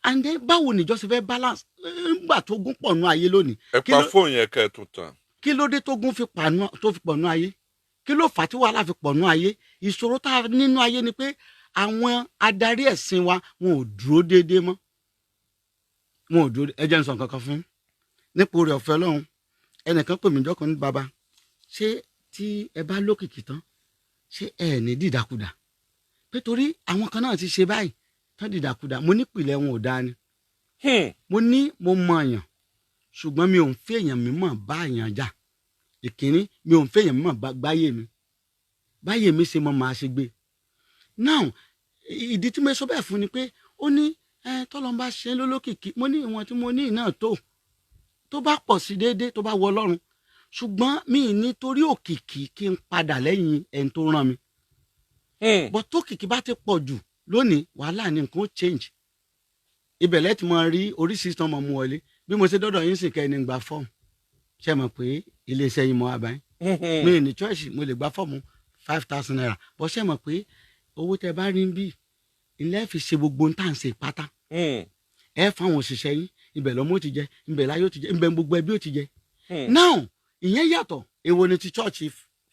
and then báwo níjọ ṣe fẹ́ balance nígbà tó gún pọ̀ nú ayé lónìí. ẹ pa fóònù yẹn kẹ́ ẹ tún tàn. kí ló dé tó gún fi pọ̀ nú ayé kí ló fà tí wàhálà fi pọ̀ nú ayé ìṣòro tá a nínú ayé ni pé àwọn adarí ẹ̀sìn wa wọn ò dúró déédéé mọ́ wọn ò dúró ẹ jẹ́ n sọ nǹkan kan fún nípò rẹ̀ ọ̀fẹ́ Ọlọ́run ẹnìkan pè mí jọ́kan ní baba ṣé tí ẹ bá lókìkí tán ṣé ẹ ní dìdàkudà pé torí àwọn kan náà ti ṣe báyìí tán dìdàkudà mo nípìnlẹ̀ wọn ò dáa ni mo ní mo mọ èèyàn ṣùgbọ́n mi ò ń fẹ́ èèyàn mímọ̀ bá èèyàn jà ìkíní mi ò ń fẹ́ èèyàn mímọ̀ báyé mi ṣe mọ màá ṣe gbé now ìdí tí mo sọ bẹ́ẹ̀ fún ni pé ó ní tọ́lọ́mbà ṣe lólókìkí mo ní ìwọ̀n tí mo ní náà tó bá pọ̀ sí déédéé tó bá wọ Ọlọ́run ṣùgbọ́n mi nítorí òkìkí kí n padà lẹ́yìn ẹni tó rán mi but tókìkí bá ti pọ̀ jù lónìí wàhálà ni nǹkan ó change ibẹ̀ lẹ́tì mọ rí oríṣiríṣi tán mọ̀ mú wọlé bí mo ṣe dọ́dọ̀ yín sì kẹ́ ẹni gba fọ́ọ̀mù ṣe mọ̀ pé iléeṣẹ́ yìí mọ́ abáyín mi ní choice mo lè gba fọ́ọ̀mù 5,000 naira bọ́ ṣe mọ̀ pé owó tẹ bá rí bí ilé fi ṣe gbogbo ń tà ń ṣe pátá ẹ fáwọn òṣìṣẹ́ yín ibẹ̀ lọ́mọ ó ti jẹ ibẹ̀ láyé ó ti jẹ ibẹ̀ gbogbo ẹbí ó ti jẹ now ìyẹn yàtọ̀ èwo ni ti church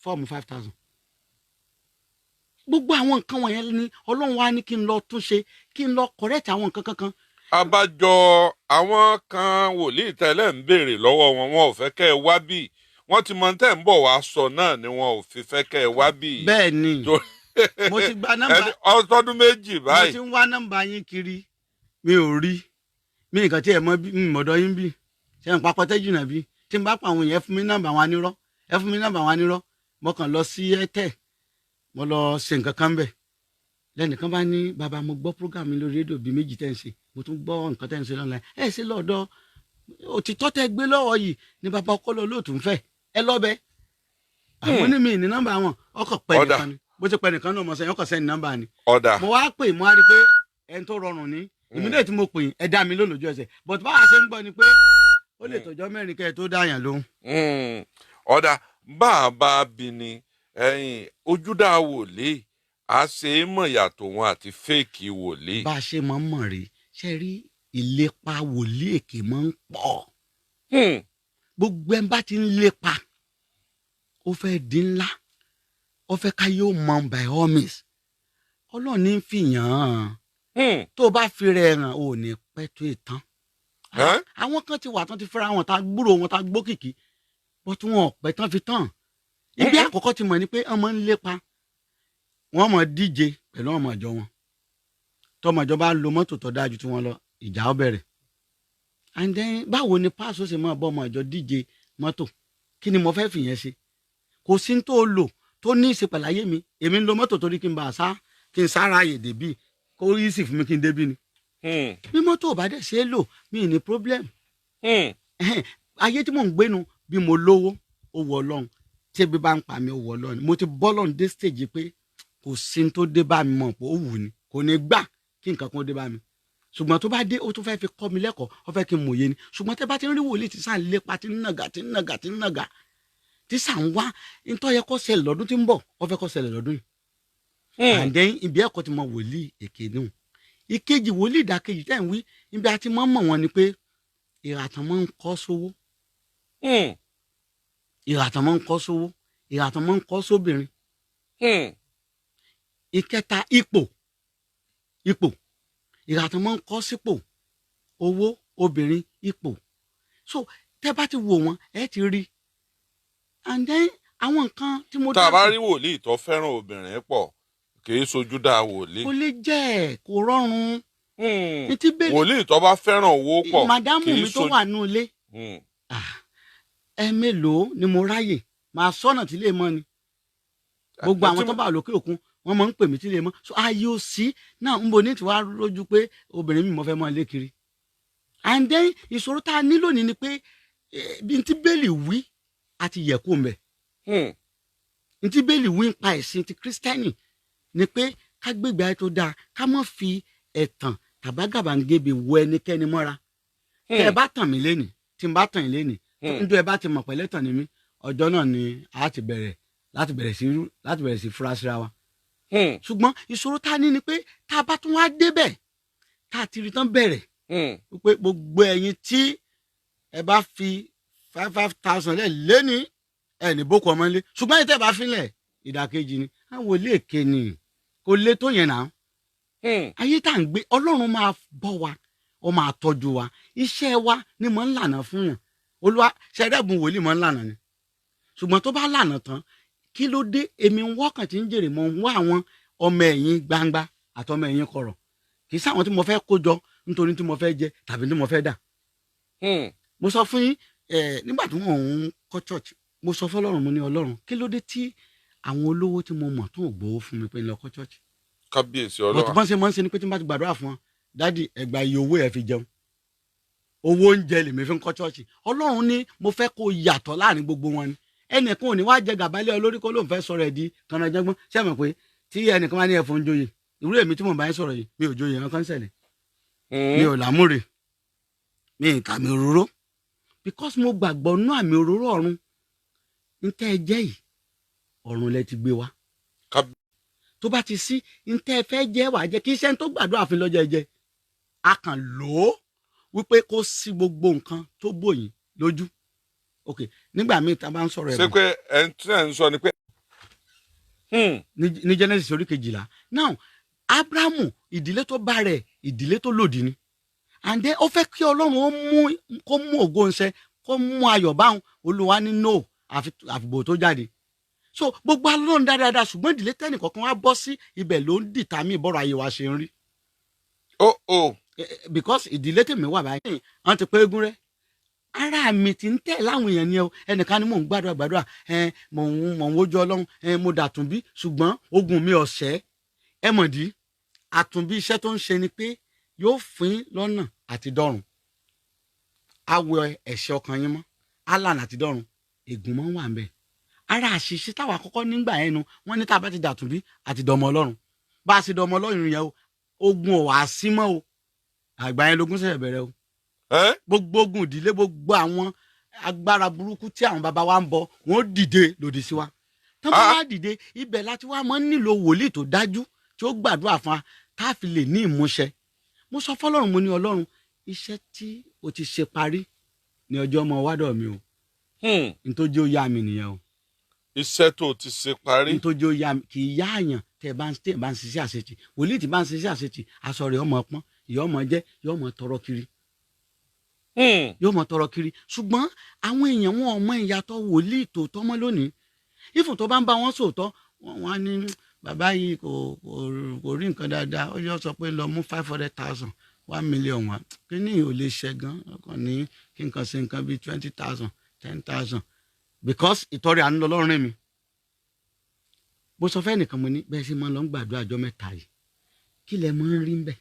fọ́ọ̀mù 5,000 gbogbo àwọn nǹkan wọ̀nyẹn ni Ọlọ́run wá ní kí n lọ túnṣe kí n lọ correct àwọn nǹkan kankan. àbájọ àwọn kan wòlíì tẹ́lẹ̀ ń béèrè lọ́wọ́ wọn ò fẹ́ kẹ́ ẹ wá bí wọ́n ti mọ tẹ́ ń bọ̀ wá sọ náà ni wọn ò fi fẹ́ kẹ́ ẹ wá bí. bẹ́ẹ̀ ni mo ti gba nọ́mbà ọdún méjì báyìí. mo ti ń wá nọ́mbà yín kiri mi ò rí mi nǹkan tí ẹ mọ bí mọ̀dọ̀ yín bí ṣe ń papọ̀ tẹ́jú náà bí tí n bá pa àwọn èèyàn fún mi nọ́mbà wọn anírọ́ ẹ fún mi nọ́mbà wọn anírọ́ mo kàn lọ sí Airtel mo lọ ṣe nǹkan kan bẹ̀ lẹ́nìkan bá ní bàbá mo gbọ́ program mi lórí rédíò bíi méjì tẹ́ ń ṣe mo tún gbọ́ nǹkan tẹ́ ń ṣe lọ́nà ẹ ṣe lọ́dọ̀ òtítọ́ tẹ́ gbé lọ́wọ́ yìí ni bàbá ọkọlọ lóòtú ń fẹ́ ẹ lọ́bẹ̀ àwọn ní mi ní nọ́mbà wọn ọkọ̀ pẹ́ nìkan ni bó ti pẹ́ nìkan náà mo sẹ́yìn ọkọ̀ sẹ́ni nọ́mbà ni mo wá pè mo á rí pé ẹni tó rọrùn ní ìmúlẹ̀ tí mo pè ẹ dá mi lólójú ẹsẹ̀ but báwa ṣe ń gbọ́ ni pé ó lè tọ́jọ́ mẹ́rin kẹ́ ẹ tó dáyàn lóhùn. ọ̀dà bá a bá a bí ni ojúdá wòlíì a ṣe é mọ̀ yàtọ̀ wọn àti fẹ́ẹ̀kì wòlíì. bá a ṣe máa ń mọ̀ rí ṣe rí ìlépa wòlíì èké máa ń pọ̀. gbogbo ẹ̀ ń bá ti ń lépa ó fẹ́ di ńlá ó fẹ́ ká yóò mọ by all means ọlọ́run ní fìyàn án tó o bá fi rẹ̀ hàn ò ní pẹ́ tó ìtàn. àwọn kan ti wà tán ti fẹ́ra wọn tá gbúrò wọn tá gbókìkí bó tí wọn ò pẹ́ tán fi tán. ibi àkọ́kọ́ ti mọ̀ ni pé ọmọ ń lépa wọ́n mọ̀ díje pẹ̀lú ọmọ ìjọ wọn tọmọ ìjọ bá lo mọ́tò tó dájú tí wọ́n lọ ìjà ó bẹ̀rẹ̀. and then báwo ni pásọ ṣe máa bọ́ ọmọ ìjọ díje mọ́tò kí ni mo fẹ́ fìyẹn ṣe kò sí tó lò tó ní ìṣe pẹ̀láyé mi èmi ń lo mọ́tò torí kí n bá a sá kí n sára àyè débì kó rí sì fún mi kí n débì ni. bí mọ́tò ò bá dẹ̀ ṣe é lò mi ì ní problem. ayé tí mò ń gbénu bí mo lówó ó wọ ọlọ́run tí ebi bá ń pa mi ó wọ ọlọ́run mo ti bọ́ lọ́run dé stage pé kò sí tó dé bá mi mọ̀ pé ó wù ni kò ní gbà kí nǹkan kan dé bá mi ṣùgbọ́n tó bá dé ó tún fẹ́ fi kọ́ mi lẹ́kọ̀ọ́ ó fẹ́ kí n mòye ni ṣùgbọ́n tẹ́ bá ti ń rí wòlíì tí sàn lépa tí ń nàgà tí sàn wá nítorí yẹ kó ṣẹlẹ̀ lọ́dún tí ń bọ̀ ó fẹ́ kó ṣẹlẹ̀ lọ́dún yìí. and then ibi ẹ̀kọ́ ti mọ wòlíì èké nù ìkejì wòlíì ìdàkejì tẹ̀ ń wí ibi àti mọ́ mọ̀ wọn ni pé ìràtàn máa ń kọ́ sówó ìràtàn máa ń kọ́ sówó ìràtàn máa ń kọ́ sóbìnrin. ìkẹta ipò ìràtàn máa ń kọ́ sípò owó obìnrin ipò so tẹ́ bá ti wò wọ́n ẹ ti rí and then àwọn nǹkan tí mo tá a bá rí wòlíì tó fẹ́ràn obìnrin pọ̀ kì í sojú dá wòlíì. kò lè jẹ́ kò rọrùn. wòlíì tó bá fẹ́ràn owó pọ̀ màdámù mi tó wà nù ilé ẹ mélòó ni mo ráyè máa sọ́nà tí lè mọ́ ni gbogbo àwọn tó bá lókè òkun wọ́n máa ń pè mí tí lè mọ́ so ayé ò sí náà ń bo ní tiwa lójú pé obìnrin mi mo fẹ́ mọ́ ilé kiri and then ìṣòro tá a ní lónìí ni pé bí n tí bẹ́ẹ̀lì wí àti yẹ̀kú mbẹ̀ n tí bẹ́ẹ̀lì wí ń pa ẹ̀sìn ti kírísítẹ́nì ni pé ká gbégbé ayé tó dáa ká má fi ẹ̀tàn tàbágàbàǹgebè wọ ẹnikẹ́ni mọ́ra tẹ́ ẹ bá tàn mí lénìí tí n bá tàn yín lénìí nítorí ẹ bá ti mọ̀ pẹ̀lẹ́ tàn ní mí ọjọ́ náà ni a ti bẹ̀rẹ̀ láti bẹ̀rẹ̀ sí fura síra wa. ṣùgbọ́n ìṣòro tá a ní ni pé tá a bá tún wá débẹ̀ tá a ti rí tán bẹ̀rẹ̀ wípé gbogbo ẹ̀yin tí ẹ bá fi 5,000 lẹ̀ lẹ́ni ẹ̀ ní boko ọmọ ilé ṣùgbọ́n ẹ̀ tẹ́ bá filẹ̀ ìdàkejì ni àwọn olè èké ni kò lè tó yẹn náà. ayé tá à ń gbé ọlọ́run máa bọ́ wa ó máa tọ́jú wa iṣẹ́ wa ni mò ń lànà fún yàn olúwa ṣẹ́dẹ́bùn wòlíì mò ń lànà ni ṣùgbọ́n tó bá lànà tán kí ló dé èmi ń wọ́kàn tí ń jèrè mọ́ ń wá àwọn ọmọ ẹ̀yìn gbangba àti ọmọ ẹ̀yìn kọ̀rọ̀ kì í sáwọn tí mo fẹ́ kó jọ nítorí tí mo fẹ́ jẹ tàbí tí mo fẹ́ dà. mo sọ fún yín nígbà tí wọ́n ń kọ́ church mo sọ fún ọlọ́run mo ní ọlọ́run kí ló dé tí àwọn olówó tí mo mọ̀ tó gbowó fún mi pé ń lọ kọ́ church. kábíyèsí ọlọ́run bọ̀tún bọ́n ṣe máa ń ṣe ni pé tí n bá ti gbàdúrà fún wọn dádì ẹgbà iye owó ẹ̀ fi jẹun owó oúnjẹ lèmi fi ń kọ́ church ọlọ́run ní mo fẹ́ kó yàtọ̀ láàrin gbogbo wọn ni ẹnìkan ò ní wá jẹ gàbálẹ̀ olórí kó ló ń fẹ́ sọ̀rọ̀ ẹ̀ di kànáńjẹ́gbọ́n ṣé mọ̀ pé tí ẹnìkan wá ní ẹ̀fọ́ ń joyè ìwúrò èmi tí mo bá ń sọ̀rọ̀ yìí mi ò joyè wọn kàn ṣẹlẹ̀ mi ò lámúre mi ì kà mí òróró because mo gbàgbọ́ nú àmì òróró ọ̀run ń tẹ́ ẹ jẹ́ yìí ọ̀run lẹ ti gbé wa tó bá ti sí ń tẹ́ ẹ fẹ́ jẹ́ wàá jẹ́ kí iṣẹ́ tó gbàdúrà fún lọ́jọ́ ẹ̀jẹ̀ a kàn lò ó wípé kó sí gbogbo nǹkan tó bòyìn lójú ok nígbà míì tá a bá ń sọ̀rọ̀ ṣé pé ẹ̀ ń sọ ni pé. ní Genesis orí 12 now Abrahamu ìdílé tó bá rẹ̀ ìdílé tó lòdì ni and then ó fẹ́ kí Ọlọ́run kó mú ògo ńṣẹ kó mú ayọ̀ báwọn Olúwa ní no àfìbò tó jáde so gbogbo Ọlọ́run dáadáa ṣùgbọ́n ìdílé tẹ́nì kọ̀ọ̀kan wá bọ́ sí ibẹ̀ ló ń dìtàmì bọ́rọ̀ ayé wa ṣe ń rí. because ìdílé tèmi wà báyìí wọ́n ti pé eégún rẹ̀ ara mi ti ń tẹ̀ láwọn èèyàn ni ẹ o ẹnìkan ni mò ń gbàdúrà mò ń wojú Ọlọ́run mo dàtúnbí ṣùgbọ́n ogun mi ọ̀sẹ̀ ẹ mọ̀dí àtúnbí iṣẹ́ tó ń ṣe ni pé yóò fún lọ́nà àti dọ́run awọ ẹ̀ṣẹ̀ ọkàn yín mọ́ alànà àti dọ́run ègún mọ́ wà ń bẹ̀ ara àṣìṣe táwa àkọ́kọ́ nígbà yẹn nu wọ́n ní tá a bá ti dàtúnbí àti dọmọ Ọlọ́run bá a sì dọmọ Ọlọ́run yẹn o ogun ò wá sí mọ́ o àgbà yẹn lógún ṣẹ̀ṣẹ̀ bẹ̀rẹ̀ o gbogbo ogun ìdílé gbogbo àwọn agbára burúkú tí àwọn bàbá wa ń bọ wọn dìde lòdì sí wa tán bá wá dìde ibẹ̀ láti wá máa ń nílò wòlíì tó dájú tí ó gbàdúrà fún wa tá a fi lè ní ìmúṣẹ. Mo sọ fọ́lọ́run, mo ní Ọlọ́run, iṣẹ́ tí o ti ṣe parí ní ọjọ́ ọmọ wádọ̀ mi o. Nítorí ó yá mi nìyẹn o. Iṣẹ́ tó ti ṣe parí. Nítorí ó yá mi, kì í yá àyàn tẹ́ bá ń ṣiṣẹ́ àṣetì. Wòlíì tí bá ń ṣiṣẹ́ àṣetì, aṣọ rẹ̀ ọmọ pọ́n, ìyá ọmọ jẹ́, yóò mọ tọrọ kiri. Yóò mọ tọrọ kiri. Ṣùgbọ́n àwọn èèyàn wọn ò mọ ìyàtọ̀ wòlíì tòótọ́ mọ́ lónìí. Ifun tó bá ń bá wọn sòótọ́, wọn á ní bàbá yìí kò rí nǹkan dáadáa, ó yọ sọ pé lọ mú 500,000 1 million wá. Kí ni ò lè ṣe gan? Ọkàn ní kí nǹkan ṣe nǹkan bíi 20,000 10,000 because ìtọrẹ àánú lọ́lọ́run mi. Mo sọ fẹ́ nìkan, mo ní bẹ́ẹ̀ sì máa ń lọ gbàdúrà ọjọ́ mẹ́ta yìí, kí lẹ máa ń rí ń bẹ̀?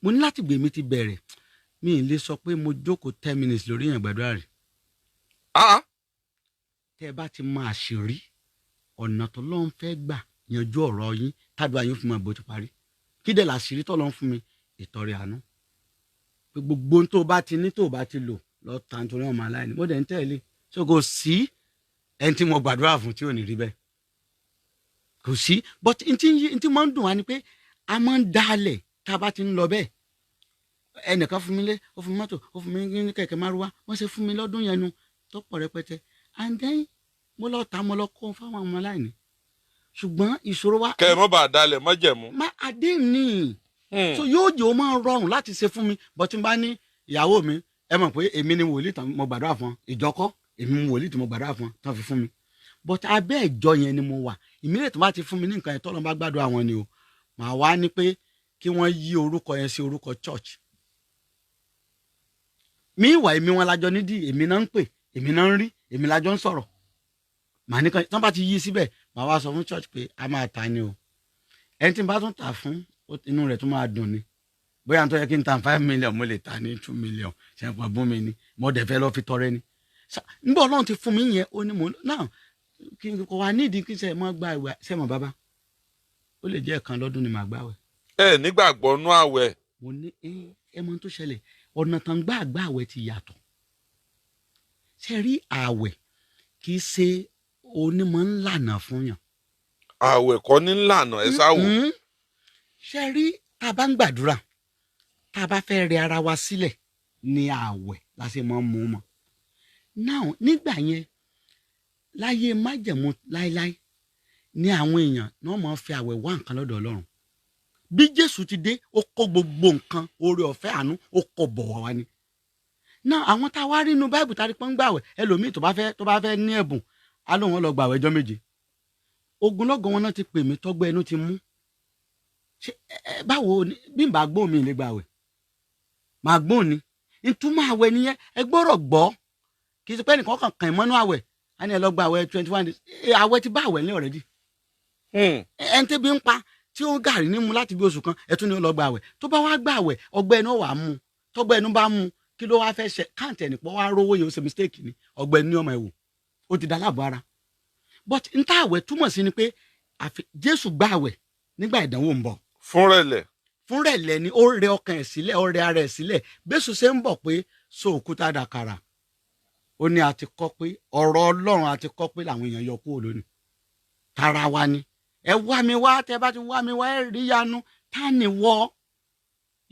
Mo ní láti gbèmí ti bẹ̀rẹ̀, mi ì lè sọ pé mo jókòó 10 minutes lórí yẹn gbàdúrà rẹ̀. Tẹ́ ẹ bá ti máa ṣèrí ọ̀nà tó lọ́n fẹ́ gbà yanjú ọ̀rọ̀ yín tádùá yín fún mi bó ti parí. Kí dẹ̀ làṣírí tó lọ́n fún mi? Ìtọrẹ àánú. Pé gbogbo ohun tó bá ti ní tó bá ti lò lọ ta nítorí ọmọ aláìní, mo dẹ̀ ń tẹ̀lé. So kò sí ẹni tí mo gbàdúrà fún tí ò ní rí bẹ́ẹ̀. Kò sí, but ntí máa ń dùn wá ni pé a máa ń dálẹ̀ tá a bá ti ń lọ bẹ́ẹ̀. Ẹnìkan fún mi lé, ó fún mi mọ́tò, ó fún mi ní kẹ̀kẹ́ márúwá, wọ́n ṣe fún mi lọ́dún yẹn nu tó pọ̀ rẹpẹtẹ. And then mo lọ ta, mo lọ kó fáwọn ọmọ aláìní. Ṣùgbọ́n ìṣòro wa. Kẹ́ ẹ mọ́ bá a dalẹ̀ mọ́jẹ̀mú. Má adé ní. So yóò jẹ́ ó máa rọrùn láti ṣe fún mi, but tí n bá ní ìyàwó mi, ẹ mọ̀ pé èmi ni wòlíì tán mo gbàdúrà fún, ìjọkọ́ èmi ni wòlíì tí mo gbàdúrà fún tán fi fún mi. But abẹ́ ìjọ yẹn ni mo wà. Ìmílẹ̀ tó bá ti fún mi ní nǹkan yẹn tọ́lọ́ bá gbàdúrà wọn ni o. Màá wá ní pé kí wọ́n yí orúkọ yẹn sí orúkọ church. Mi ìwà èmi wọn lájọ nídìí, èmi náà ń pè, èmi náà ń rí, èmi lájọ ń sọ̀rọ̀. Màá ní kan tí wọ́n bá ti yí síbẹ̀, màá wá sọ fún church pé a máa ta ni o. Ẹni tí n bá tún tà fún, inú rẹ̀ tún máa dùn ni. Bóyá n tó yẹ kí n ta 5 million, mo lè ta ní 2 million. Ṣé ẹ pọ̀ bún mi ni? Mo dẹ̀ fẹ́ lọ fi tọrẹ ni. Nígbà Ọlọ́run ti fún mi yẹn, ó ní mo náà kí n kò wá nídìí kí sẹ́ mọ́ gba ìwà sẹ́mọ̀ bàbá. Ó lè jẹ́ ẹ̀kan lọ́dún ni màá gbààwẹ̀. Nígbàgbọ́ nú àwẹ̀. Mo ní ẹ mọ̀ tó ṣẹlẹ̀, ọ̀nà tán gbàgbà àwẹ̀ ti yàtọ̀. Ṣé rí àwẹ̀ kì í ṣe onímọ̀ ńlànà fún yàn. Àwẹ̀ kọ́ ní ńlànà ẹ sáwò. Ṣé rí tá a bá ń gbàdúrà, tá a bá fẹ́ rẹ ara wa sílẹ̀ ní àwẹ̀ la ṣe máa ń mú mọ́. Now nígbà yẹn láyé májẹ̀mú láéláé ní àwọn èèyàn náà máa ń fi àwẹ̀ wá nǹkan lọ́dọ̀ Ọlọ́run. Bí Jésù ti dé, ó kó gbogbo nǹkan oore ọ̀fẹ́ àánú ó kó bọ̀ wá ni. Náà àwọn tá a wá rí inú Báíbù tá a rí pọ́n gbàwẹ̀, ẹlòmíì tó bá fẹ́ ní ẹ̀bùn á lóun lọ gbàwẹ̀ ọjọ́ 7. Ogunlọ́gọ̀ wọn náà ti pè mí tọ́gbọ́ ẹnu ti mú. Ṣé báwo ni bí n bá gbóhùn mi lè gbàwẹ̀? Màá gbóhùn ni. Ìtumọ̀ àwẹ̀ nìyẹn, ẹ gbọ́rọ̀ gbọ́. Kì í ṣe pé nìkan kàn kàn mọ́nú àwẹ̀, á ní ẹ lọ gbàwẹ̀ 21 days. Àwẹ̀ ti bá àwẹ̀ ní already. Ẹni tẹ́bi ń pa tí ó gàrí ní mu láti bí oṣù kan, ẹ tún ní ó lọ gbàwẹ̀. Tó bá wá gbàwẹ̀, ọgbẹ́ ẹnu wà á mú. Tọ́gbẹ́ ẹnu bá mú, kí ló wá fẹ́ ṣe? Káàntì ẹnìpọ̀ wá rówó yẹn ó ṣe mistake ni. Ọgbẹ́ ẹnu ní ọmọ ẹ̀wò. Ó ti dá láàbọ̀ ara. But n tá àwẹ̀ túmọ̀ sí ni pé Jésù gbà àwẹ̀ nígbà ìdánwò ń bọ̀. Fúnrẹ̀lẹ̀ ni ó rẹ ọkàn ẹ̀ sílẹ̀, ó rẹ ara ẹ̀ sílẹ̀. Bẹ́sù ṣe ń bọ̀ pé so òkúta dàkàrà. Ó ní a ti kọ́ pé ọ̀rọ̀ Ọlọ́run a ti kọ́ pé làwọn èèyàn yọ kúrò lónìí. Tara wa ni. Ẹ wá mi wá, tẹ bá ti wá mi wá, ẹ rí yanu. Tá ni wọ́?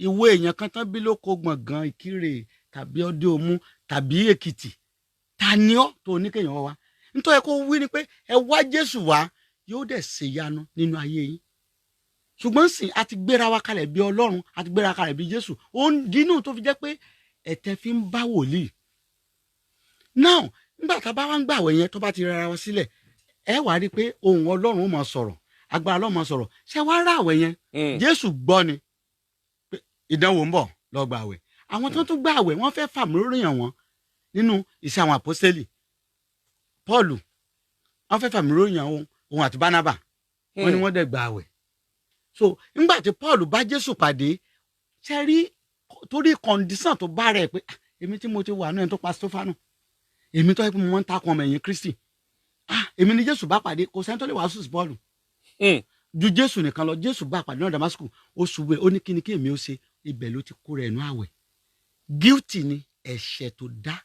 Ìwé èèyàn kan tán bí lóko Gbọ̀ngàn Ìkirè tàbí Ọdẹ Òmu tàbí Èkìtì. Ta ni ọ́ tó ní kéèyàn wá? Nítorí kó wí ni pé ẹ wá Jésù wá, yóò dẹ̀ ṣe yanu nínú ayé yín. Ṣùgbọ́n sìn a ti gbéra wa kalẹ̀ bí Ọlọ́run, a ti gbéra kalẹ̀ bí Jésù. Ó ń dínú tó fi jẹ́ pé ẹ̀tẹ̀ fi ń bá wòlíì. Now nígbà tá a bá wá ń gbàwẹ̀ yẹn tó bá ti rẹra wa sílẹ̀, ẹ wá rí i pé ohùn Ọlọ́run ó máa sọ̀rọ̀, agbára Ọlọ́run máa sọ̀rọ̀. Ṣé wá rà àwẹ̀ yẹn? Jésù gbọ́ ni pé ìdánwò ń bọ̀ lọ gbàwẹ̀. Àwọn tó tún gbàwẹ̀ wọ́n fẹ́ fàmì lóríyàn wọn nínú Iṣẹ́ àwọn Àpọ́sítélì. Pọ́ọ̀lù wọ́n fẹ́ fàmì lóríyàn òun àti Bánábà, wọ́n ní wọ́n dẹ̀ gbàwẹ̀. So nígbà tí Pọ́ọ̀lù bá Jésù pàdé, ṣe rí torí kọ̀ǹdíṣàn tó bá rẹ̀ pé èmi tí mo ti wà náà tó pa Stéfánù, èmi tó yẹ pé mo ń takùn ọmọ ẹ̀yìn Kristi, èmi ni Jésù bá pàdé, kò sẹ́ni tó lè wàásù sí Pọ́ọ̀lù ju Jésù nìkan lọ. Jésù bá pàdé náà Damasku, ó ṣubú, ó ní kíni kí èmi ó ṣe, ibẹ̀ ló ti kó rẹ̀ nú àwẹ̀. Guilty ni ẹ̀ṣẹ̀ tó dá,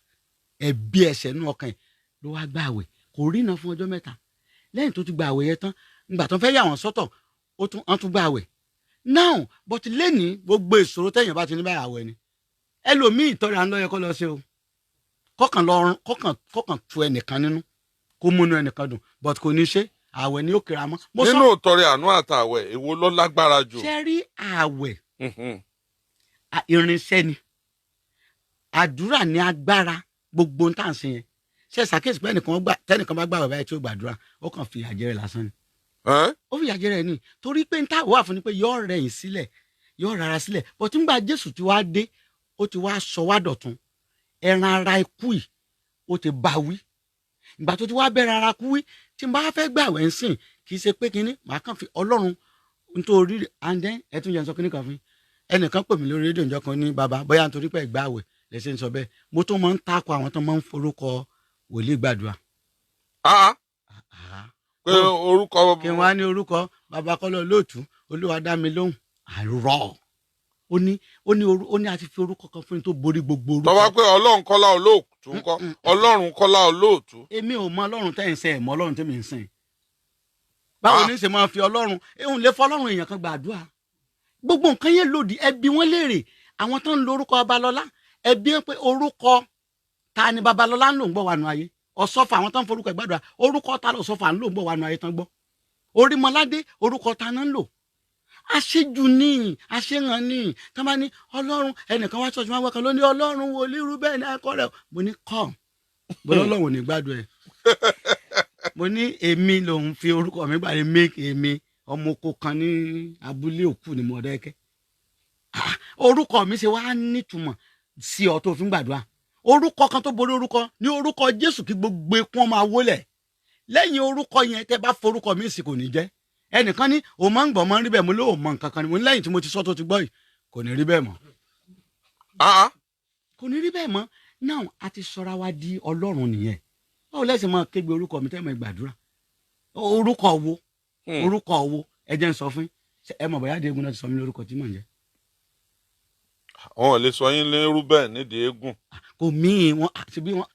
ẹ̀bi ẹ̀ṣẹ̀ nú ọkàn ẹ̀ ló wá gbà àwẹ̀. kò rí iná fún ọjọ́ mẹ́ta lẹ́yìn tó ti gba àwẹ̀ yẹn tán ìgbà tó fẹ́ yà wọ́n sọ́tọ̀ wọ́n tún gba àwẹ̀ now but lẹ́ni gbogbo ìṣòro tẹ̀yìn bá ti ní báyà àwẹ̀ ni ẹlòmíì ìtọ́ra ń lọ yẹ kó lọ ṣe o kọ́kàn tu ẹnìkan nínú kó múnú ẹnìkan dùn but kò ní ṣe àwẹ̀ ni ó kira mọ́. nínú ìtọrẹ àánú àtàwẹ̀ èwo ló lágbára jù. ṣe rí àwẹ̀ irinṣẹ́ ni àdúrà ní agbára gbogbo ń tà ń ṣe yẹn ṣe ṣàkíyèsí pé tẹnìkan bá gbàwẹ̀ báyìí tí ó gbàdúrà ó kàn fi ìyàjẹ́ rẹ̀ lásán ni. ó fi ìyàjẹ́ rẹ̀ ni torí pé ń tà wà fún ni pé yóò rẹ̀yìn sílẹ̀ yóò rárá sílẹ̀ but nígbà Jésù ti wá dé ó ti wá sọ wá dọ̀tun ẹran ara ikú yìí ó ti bá wí ìgbà tó ti wá bẹ̀rẹ̀ ara kú wí tí n bá fẹ́ gbàwẹ̀ ń sìn kì í ṣe pé kínní màá kàn fi Ọlọ́run nítorí and then ẹ tún yẹn sọ kínní kan fún ẹnìkan pè mí lórí rédíò ìjọ kan ní bàbá bóyá nítorí pé ìgbàwẹ̀ lẹ́sẹ̀ ń sọ bẹ́ẹ̀ mo tó máa ń takò àwọn tó máa ń forúkọ wòlíì gbàdúrà. pé orúkọ. kí wọ́n á ní orúkọ bàbá kọ́lọ́ lóòtú Olúwa dá mi lóhùn àrùrọ̀ ó ní àti fi orúkọ kan fún mi tó borí gbogbo orúkọ. tọ́wọ́ pé Ọlọ́run kọ́lá olóòtú ńkọ́ Ọlọ́run kọ́lá olóòtú. èmi ò mọ Ọlọ́run tẹ́ ń sẹ́ ẹ̀ mọ Ọlọ́run tẹ́ mi ń sìn. báwo ni ṣe máa fi Ọlọ́run èhùn lè fọ Ọlọ́run èèyàn kan gbàdúrà gbogbo nǹkan yẹn lòdì ẹbí wọn léèrè àwọn tó ń lo orúkọ Babalọ́lá ẹbí wọn pé orúkọ ta ni Babalọ́lá ń lò ń gbọ́ wà nù ayé Ọ̀ṣọ́fà àwọn tó ń forúkọ ìgbàdúrà orúkọ ta lọ Ọ̀ṣọ́fà ń lò ń gbọ́ wà nù ayé tán gbọ́ Orímọládé orúkọ ta náà ń lò àṣejù ní àṣehàn ní tí wọ́n bá ní Ọlọ́run ẹnìkan wá ṣọ́ọ̀ṣì máa wọ́n kan ló ní Ọlọ́run wòlíì Rúbẹ́nì akọ rẹ̀ mo ní kọ́ bọ́lá Ọlọ́run ò ní gbádùn ẹ̀ mo ní èmi lòun fi orúkọ mi gbà èmi ọmọ oko kan ní abúlé òkú ní Mọ̀dákẹ́kẹ́ orúkọ mi ṣe wá nítumọ̀ sí ọ tó fi ń gbàdúrà orúkọ kan tó borí orúkọ ní orúkọ Jésù kí gbogbo ikún máa wólẹ̀ lẹ́yìn orúkọ yẹn tẹ́ bá forúkọ mi sì kò ní jẹ́ ẹnìkan ní o máa ń gbọ́ máa ń rí bẹ́ẹ̀ mo lé o mọ nǹkan kan ni mo ní lẹ́yìn tí mo ti sọ tó ti gbọ́ yìí kò ní rí bẹ́ẹ̀ mọ́. kò ní rí bẹ́ẹ̀ mọ́ náà a ti sọra wa di Ọlọ́run nìyẹn báwo lẹ́sìn máa kégbe orúkọ mi tẹ́ mọ̀ gbàdúrà orúkọ wo ẹ jẹ́ ń sọ fún ẹ mọ̀ bóyá Adéégún náà ti sọ mí lórúkọ tí mò ń jẹ́. wọn ò lè sọ yín ní Rúbẹ́nì nídìí eégún. kò míì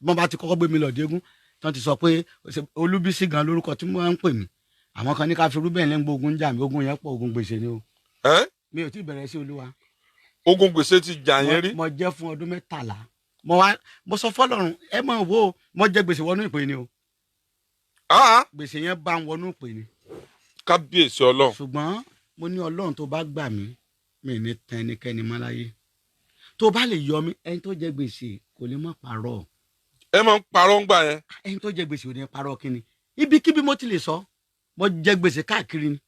wọn bá ti kọ́kọ́ gbé mi lọ Adéégún tí wọ́n ti sọ pé Olúbísí gan lórúkọ tí wọ́n ń pè mí àwọn kan ní ká fi Rúbẹ́nì lẹ́gbẹ̀ẹ́ ogun jà mí ogun yẹn pọ̀ ogun gbèsè ni o. mi ò tí ì bẹ̀rẹ̀ sí Olúwa. ogun gbèsè ti jà yẹn rí. mo jẹ́ fún ọdún 13 mo sọ fọ́lọ́run ẹ mọ̀ wo mo jẹ́ gbèsè wọnú ìpè ni o. gbèsè yẹn bá ń wọnú ìpè ni. kábíyèsí Ọlọ́run. ṣùgbọ́n mo ní Ọlọ́run tó bá gbà mí mi ní tán ẹnikẹ́ni mọ́ láyé tó bá lè yọ mí ẹni tó jẹ gbèsè kò lè má parọ́. ẹ máa ń parọ́ ń gbà yẹn. ẹni tó jẹ gbèsè ò ní parọ́ kí ni ibikíbi mo ti lè sọ mo jẹ gbèsè káàkiri ni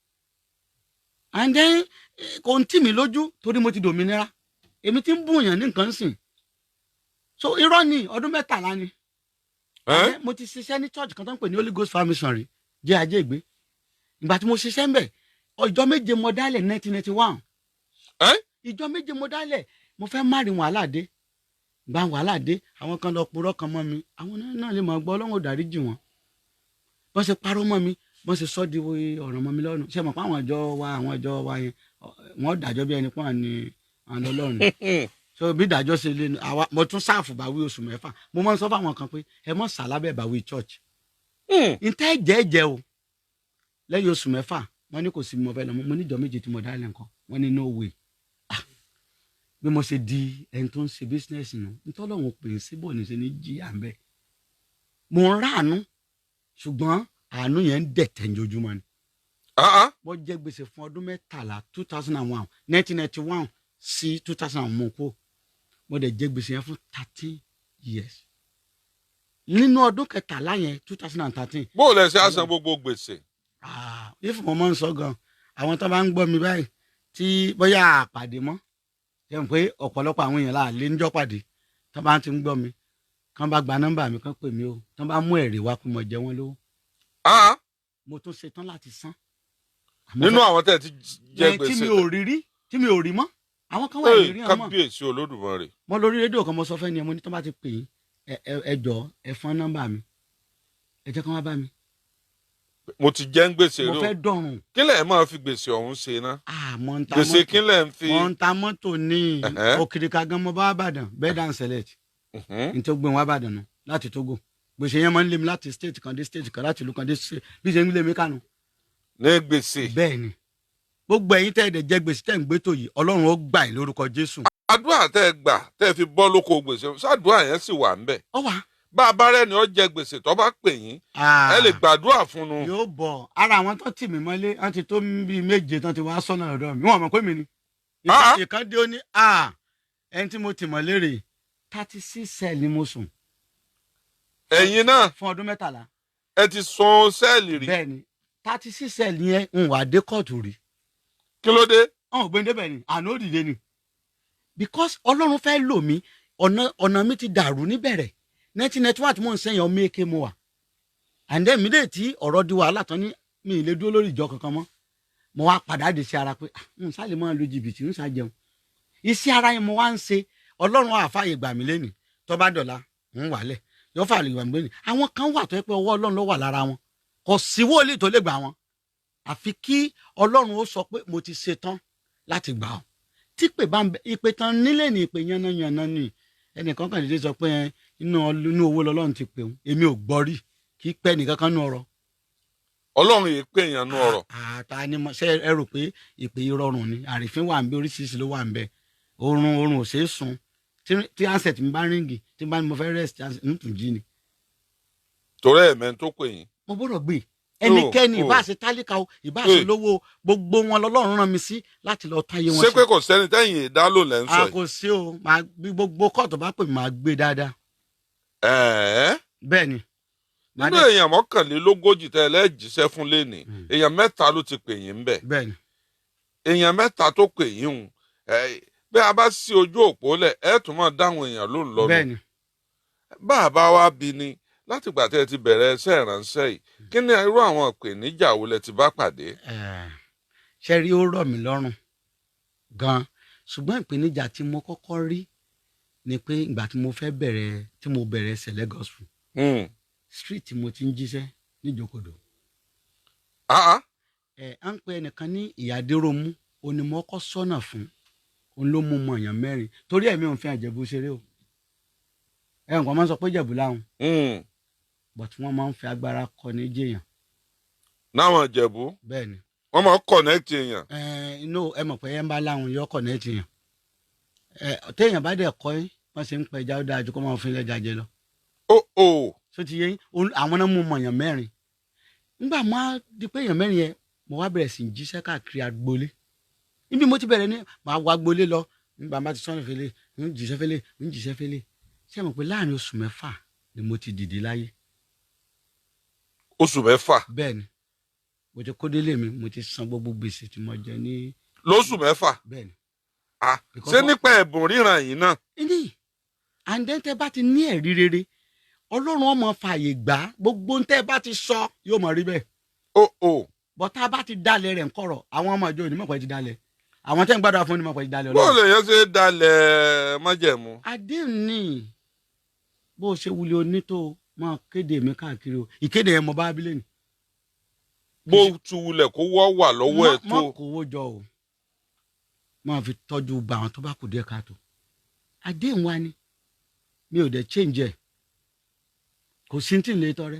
and then kò ń tì mí lójú torí mo ti dòmìnira èmi ti ń bùyàn ní nǹkan sìn so irọ́ ni ọdún 13 ni mo ti ṣiṣẹ́ ní church kan tó ń pè ní Holy Ghost Farm Missionary jẹ́ ajé ìgbé ìgbà tí mo ṣiṣẹ́ ń bẹ̀ ọjọ́ 7 mo dálẹ̀ 1991 ìjọ 7 mo dálẹ̀ mo fẹ́ má rí wàhálà dé gba wàhálà dé àwọn kan lọ purọ́ kan mọ́ mi àwọn náà lè mọ̀ gbọ́ Ọlọ́run ò dáríjì wọn wọ́n ṣe parọ́ mọ́ mi wọ́n ṣe sọ́ di ọ̀rọ̀ mọ́ mi lọ́rùn ṣe mọ̀ pé àwọn ìjọ wa yẹn wọ́n dájọ́ bí ẹni pọ́n ní àwọn Ọlọ́run so bí dájọ́ ṣe lé àwa mo tún sáàfù báwí oṣù 6 mo máa ń sọ fáwọn kan pé ẹ mọ̀ sàlábẹ̀ báwí church ntẹ́ jẹ́ o lẹ́yìn oṣù 6 wọ́n ní kò sí mo fẹ́ lọ mo níjọ 7 tí mo dá lẹ́ nǹkan wọ́n ní no way bí mo ṣe di ẹni tó ń ṣe bísínẹ́sì nù nítọ́lọ́hún pè é síbò ní ṣe ní jí à ń bẹ̀ mo ń ráàánú ṣùgbọ́n àánú yẹn ń dẹ̀tẹ̀ njojúmọ́ ni. mo jẹ gbèsè fún ọdún 13 2001 1991 sí 2001 mo kó mo dẹ̀ jẹ gbèsè yẹn fún 13 years. nínú ọdún 13 yẹn 2013. bó o lẹ ṣe àsan gbogbo gbèsè. if mo máa ń sọ gan àwọn tó bá ń gbọ́ mi báyìí tí bóyá àpàdé mọ́ jẹun pé ọ̀pọ̀lọpọ̀ àwọn èèyàn láàlẹ́ níjọ́ pàdé tó bá ti ń gbọ́ mi kán bá gba nọ́mbà mi kán pè mí o tó bá mú ẹ̀rí wá pé mo jẹ wọ́n lówó. mo tún ṣetán láti san. nínú àwọn tẹ̀ ti jẹ gbèsè. tí mi ò rí mọ́ àwọn kan wà ní rí ọmọ. kábíyèsí Olódùmarè. mo lórí rédíò kan mo sọ fẹ́ ni mo ní tó bá ti pè yín ẹ jọ̀ọ́ ẹ fọ́n nọ́mbà mi ẹ jẹ́ kán wá bá mi. mo ti jẹ́ ń gbèsè rí o mo fẹ́ dọ̀rùn. kí lẹ̀ máa fi gbèsè ọ̀hún ṣe ná. gbèsè kí lẹ̀ ń fi. mo ń ta mọ́tò ní Òkìrìkà gan mo bá Ìbàdàn bed and select n tó gbé wọn Ìbàdàn nù láti Tógò gbèsè yẹn máa ń lé mi láti state kan dé state kan, láti ìlú kan dé state, bí ṣe ń lé mi kánú. ní gbèsè. bẹ́ẹ̀ ni gbogbo ẹ̀yin tẹ́ ẹ̀ dẹ̀ jẹ́ gbèsè tẹ́ ń gbé tò yìí ọlọ́run ó gbà yín lórúkọ Jésù. àdúrà tẹ́ ẹ gbà tẹ́ ẹ fi bọ́ lóko gbèsè ṣáàdúrà yẹn sì wà ńbẹ̀. ọ wà. bá a bá rẹ́ni ó jẹ gbèsè tó bá pè yín ẹ lè gbàdúrà fún un. yóò bọ̀ ara àwọn tó tì mí mọ́lé wọ́n ti tó bíi méje tán ti wá sọ́nà ọ̀dọ̀ mi wọ́n mọ̀ pé mi ni. ìkan dé ó ní ẹni tí mo tì mọ́ lérè 36 cell ni mo sùn. ẹ̀yin náà fún ọdún 13. ẹ ti sun sẹ́ẹ̀lì rí. bẹ́ẹ̀ni 36 cell yẹn ń wà dé kóòtù rí. kí ló dé. ọ̀hún gbé débẹ̀ ni àná òdìdé ni because ọlọ́run fẹ́ lò mí ọ̀nà mi ti dàrú níbẹ̀rẹ̀ 1991 mò ń sẹ́yìn ọmọ èké mo wà and then mi lè tí ọ̀rọ̀ di wàhálà tán ní mi ì lè dúró lórí ìjọ kankan mọ́ mo wá padà dé sí ara pé n sálè máa lu jìbìtì n sá jẹun iṣẹ́ ara yẹn mo wá ń ṣe ọlọ́run àfààyè gbà mí lẹ́nìí tó bá dọ̀la ń wálẹ̀ yóò fà lè gbà mí lẹ́nìí àwọn kan wà tó yẹ pé ọwọ́ ọlọ́run ló wà lára wọn kò sí wòlíì tó lè gbà wọn àfi kí ọlọ́run ó sọ pé mo ti ṣe tán láti gbà ọ́ tí pè bá ń bẹ ìpè tán nílé ní ìpè yánnayànna ni ẹnìkan kan dédé sọ pé inú owó lọ́lọ́run ti pè òun èmi ò gbọ́ rí kì í pẹ́ nìkan kan nú ọ̀rọ̀. ọlọ́run yìí pè yàn nú ọ̀rọ̀. àtà ni ṣe ẹ rò pé ìpè ìrọ̀rùn ni àrífín wà ń bẹ oríṣiríṣi ló wà ń bẹ oorun ò ṣeé sùn tí handset mi bá ríngì tí bá ní mo fẹ́ rest ń tún jí ni. torí ẹ̀mẹ́ tó pè yín. mo gbọ́dọ̀ gbé ẹnikẹ́ni ìbáṣe tálíkà o ìbáṣe lówó gbogbo wọn lọ́lọ́run rán mi sí láti lọ táyé wọn. ṣé pé kò sẹ́ni tẹ́yìn ìdálò lẹ́ ń sọ yìí. a kò sí o bí gbogbo kóòtù bá pè mí máa gbé dáadáa. bẹ́ẹ̀ ni. nínú èèyàn 31 tẹ́ ẹ lẹ́ẹ̀jíṣẹ́ fún lẹ́nì èèyàn 3 ló ti pè yín bẹ́ẹ̀. bẹ́ẹ̀ ni. èèyàn 3 tó pè yín hùn bí a bá sí ojú òpó lẹ̀ ẹ̀ tún máa dáhùn èèyàn ló ń lọ́nu. bẹ́ẹ̀ ni. bá a bá wá bí ni láti ìgbà tẹ́ ẹ ti bẹ̀rẹ̀ iṣẹ́ ìránṣẹ́ yìí kí ni irú àwọn ìpèníjà wo lẹ ti bá pàdé. ṣe rí ó rọ̀ mí lọ́rùn gan-an ṣùgbọ́n ìpèníjà tí mo kọ́kọ́ rí ni pé ìgbà tí mo bẹ̀rẹ̀ Sẹ̀lẹ̀ Gospel street tí mo ti ń jíṣẹ́ níjókòdó. à ń pe ẹnìkan ní ìyàdéròmú onímọ̀ọ́kọ́ sọ́nà fún òun ló mú mọ̀ èèyàn 4 torí ẹ̀mí òun fi àjẹbù ṣeré o nǹkan máa ń sọ pé jẹ̀bù láwọn but wọ́n máa ń fi agbára kọ ní jẹ̀yàn. náwọn jẹ̀bù. bẹ́ẹ̀ ni. wọ́n máa ń connect èèyàn. inú ẹ mọ̀ pé ẹ ń bá láwọn yọ connect èèyàn. téèyàn bá dẹ̀ kọ́ ẹ́ wọ́n ṣe ń pẹ́ ẹja ó dáa ju kó máa fi lẹ́jà jẹ lọ. so ti yẹ àwọn náà mú mọ̀ èèyàn 4. nígbà máa di pé èèyàn 4 yẹn mo wá bẹ̀rẹ̀ sí í jíṣẹ́ káàkiri agboolé. níbi mo ti bẹ̀rẹ̀ ní màá wá agboolé lọ nígbà má ti sọ́nà fẹ́lẹ́ ń jíṣẹ́ fẹ́lẹ́ ṣé mo pé láàrin oṣù 6 ni mo ti dìde láyé. oṣù 6. bẹ́ẹ̀ ni mo ti kó délé mi mo ti san gbogbo gbèsè tí mo jẹ ní. lóṣù 6. bẹ́ẹ̀ ni. ṣé nípa ẹ̀bùn ríran yìí náà. ní àǹdẹ́ntẹ́ bá ti ní ẹ̀rí rere ọlọ́run ọmọ fààyè gbà gbogbo ntẹ́ bá ti sọ yóò mọ̀ rí bẹ́ẹ̀. bọ́tá bá ti dalẹ̀ rẹ̀ ńkọ̀rọ̀ àwọn ọmọ ìjọ onímọ̀pẹ̀ ti dalẹ̀ àwọn tẹ́ ń gbàdúrà fún onímọ̀pẹ̀ ti dalẹ̀ ọlọ́run. bó lè yẹn ṣe dalẹ̀ májẹ̀mú. àdéhùn ni bó ṣe wuli onítò máa kéde mi káàkiri o ìkéde yẹn mo bá abilé ni. bó tu wulẹ̀ kó wọ́ wà lọ́wọ́ ẹ̀ tó. má kówó jọ o máa fi tọ́jú bá àwọn tó bá kù díẹ̀ káàtó àdéhùn wa ni mi ò dẹ̀ change ẹ̀ kò sí tí n lè tọrẹ.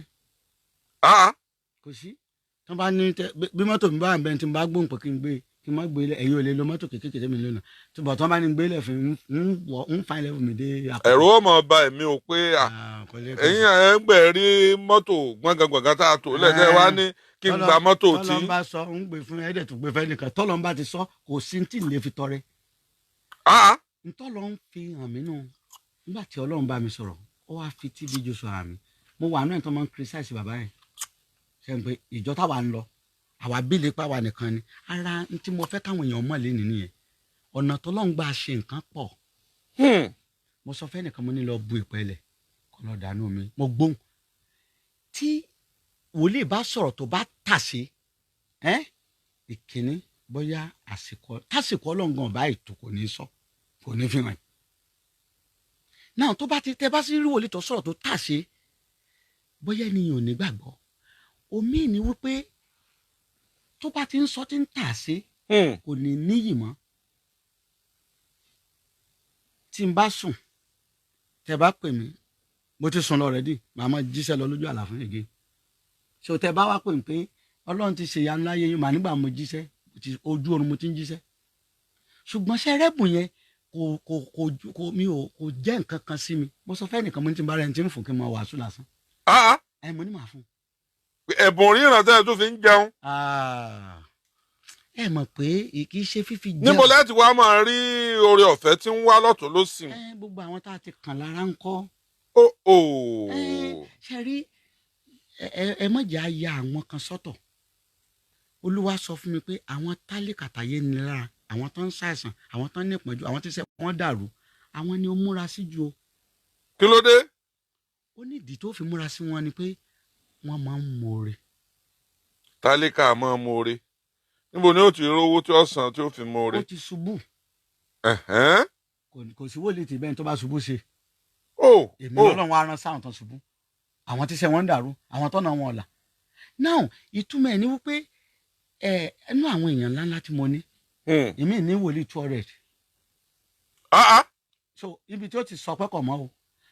kò sí tí wọ́n bá ní bí mọ́tò mi bá ń bẹ tí n bá gbóhùn pé kí n má gbé ilẹ̀ ẹ̀yin ò lè lo mọ́tò kékeré tẹ́mi lónà tí wọ́n bá ní gbé ilẹ̀ fún ń fa ilẹ̀ fún mi dé àpò. ẹ̀rọ ọmọ ọba ẹ̀mí o pé ẹ̀yin ẹgbẹ́ rí mọ́tò gbọ̀ngàn tá a tò lẹ́sẹ̀ wá ní kí n gba mọ́tò tí. tọ́lọ́ ń bá sọ ń gbé fún ẹ̀ẹ́dẹ̀ tó gbé fẹ́ nìkan tọ́lọ́ ń bá ti sọ kò sí tí n lè fi tọrẹ. ntọ́lọ́ ń fi hàn mí nù nígbà tí ọlọ́run bá mi sọ̀rọ̀ ó wá fi tíbi joshua hàn mí mo wà náà tó máa ń criticize bàbá yẹn ṣe ń pe ìjọ táwa ń lọ àwa bílẹ̀ pa wà nìkan ni ara tí mo fẹ́ káwọn èèyàn mọ̀ lẹ́nu nìyẹn ọ̀nà tó lọ́n gbà ṣe nǹkan pọ̀ mo sọ fẹ́ nìkan mo ní lọ bu ìpẹ́lẹ̀ kọ́ lọ dànù mi mo gbóhùn tí wòlíì bá sọ̀rọ̀ tó bá tàṣe ìkíní bóyá tásìkò ọlọ́ngàn ọba ètò kò ní sọ kò ní fi hàn náà tó bá ti tẹ bá sí rí wòlíì tó sọ̀rọ̀ tó tàṣe bóyá ènìyàn ò ní gbàgbọ́ omi ni wípé tó bá ti ń sọ tí ń tàṣe kò ní níyì mọ́ tí n bá sùn tẹ bá pè mí mo ti sùn lọ already màá máa jíṣẹ́ lọ lójú àlà fún ege so tẹ bá wá pè mí pé Ọlọ́run ti ṣe ìyanu láyé yín màá nígbà mo jíṣẹ́ ojú oorun mo ti ń jíṣẹ́ ṣùgbọ́n ṣe rẹ́bùn yẹn kò mi ò kò jẹ́ nǹkan kan sí mi mo sọ fẹ́ nìkan mo ní ti bá rẹ̀ ní tí ń fún kí n máa wàásù lásán mo ní màá fún. ẹ̀bùn ríran tẹ́ ẹ tó fi ń jẹun. ẹ mọ̀ pé kì í ṣe fífi jẹun. níbo láti wá máa rí oore ọ̀fẹ́ tí ń wá lọ́tún lósì. gbogbo àwọn tá a ti kàn lára ń kọ́. ṣe rí ẹ mọ̀jẹ̀ á ya àwọn kan sọ́tọ̀ Olúwa sọ fún mi pé àwọn tálíkà táyé ni lára àwọn tó ń ṣàìsàn àwọn tó ń ní ìpọ́njú àwọn tí iṣẹ́ wọn dàrú àwọn ni ó múra sí ju o. kí ló dé. ó ní ìdí tó fi múra sí wọn ni pé wọ́n máa ń mọ̀ọ́re. tálíkà máa ń mọ̀ọ́re níbo ni ó ti rówó tí ó san tí ó fi mọ̀ọ́re. ó ti ṣubú. kò sí wòlíì tí bẹ́ẹ̀ tó bá ṣubú ṣe. èmi Ọlọ́run á rán sáwọn tó ṣubú àwọn tí iṣẹ́ wọn dàrú àwọn tó náà wọn ọ̀la. now ìtumọ̀ ẹ̀ ni wípé ẹnu àwọn èèyàn ńláńlá tí mo ní èmi ní wòlíì 200. so ibi tí ó ti sọ pé kọ̀ mọ́ o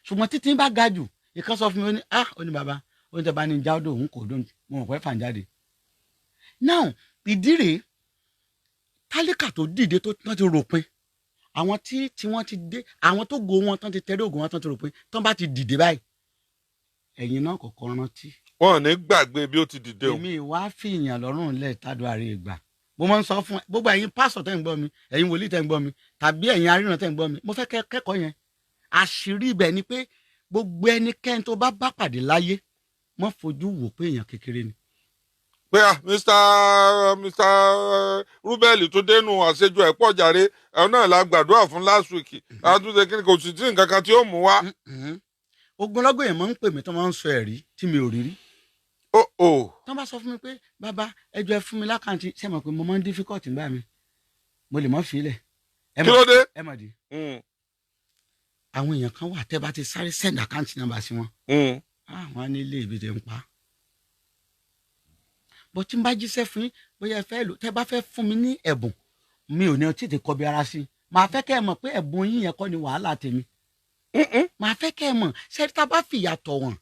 ṣùgbọ́n títí bá ga jù ìkan sọ fún mi ó ní bàbá ó ní tẹ́bá ní jáde òun kò dùn mo mọ̀ pé fà ń jáde. now ìdí rèé tálíkà tó dìde tó tán ti ròpin àwọn tí wọ́n ti dé àwọn tó go wọn tán ti tẹ́lẹ̀ ògùn wọn tán ti ròpin tán bá ti dìde báyìí ẹ̀yin náà kọ̀ọ̀kan rántí. wọn ò ní gbàgbé bí ó ti dìde o. èmi wá fìyàn lọ́rùn lẹ̀ tádùn àárẹ̀ ìgbà mo máa ń sọ fún gbogbo ẹ̀yin pásọ̀ tẹ́ ń gbọ́ mi ẹ̀yin wòlíì tẹ́ ń gbọ́ mi tàbí ẹ̀yin aríran tẹ́ ń gbọ́ mi mo fẹ́ kẹ́kọ̀ọ́ yẹn àṣírí ibẹ̀ ni pé gbogbo ẹnikẹ́ni tó bá pàdé láyé mọ́ fojú wò pé èèyàn kékeré ni. pé Mr. Rúbẹ́lì tó dénú àṣejù ẹ̀ pọ̀ jàre ẹ̀ náà la gbàdúrà fún last week àtúnṣe kí ni kò sì tí nǹkan kan tí ó mú wá. ogunlọ́gọ̀ yẹn máa ń pè mí tó máa ń sọ ẹ̀rí tí mi ò rí rí. tán bá sọ fún mi pé bàbá ẹjọ́ ẹ fún mi lákàntì ṣe mọ̀ pé mo máa ń difficult nígbà mi mo lè mọ́ fi ilẹ̀. kí ló dé. ẹ mọ̀ di. àwọn èèyàn kan wà tẹ́ bá ti sáré send account number sí wọn. àwọn á ní ilé ibi tẹ́ ń pa. bó tí n bá jíṣẹ́ fún yín bóyá ẹ fẹ́ lò tẹ́ bá fẹ́ fún mi ní ẹ̀bùn mi ò ní ọtí tè kọbi ara sí i màá fẹ́ kẹ́ ẹ mọ̀ pé ẹ̀bùn yín yẹn kọ́ ni wàhálà tèmi. màá fẹ́ kẹ́ ẹ mọ̀ ṣé tá a bá fìyàtọ̀ wọn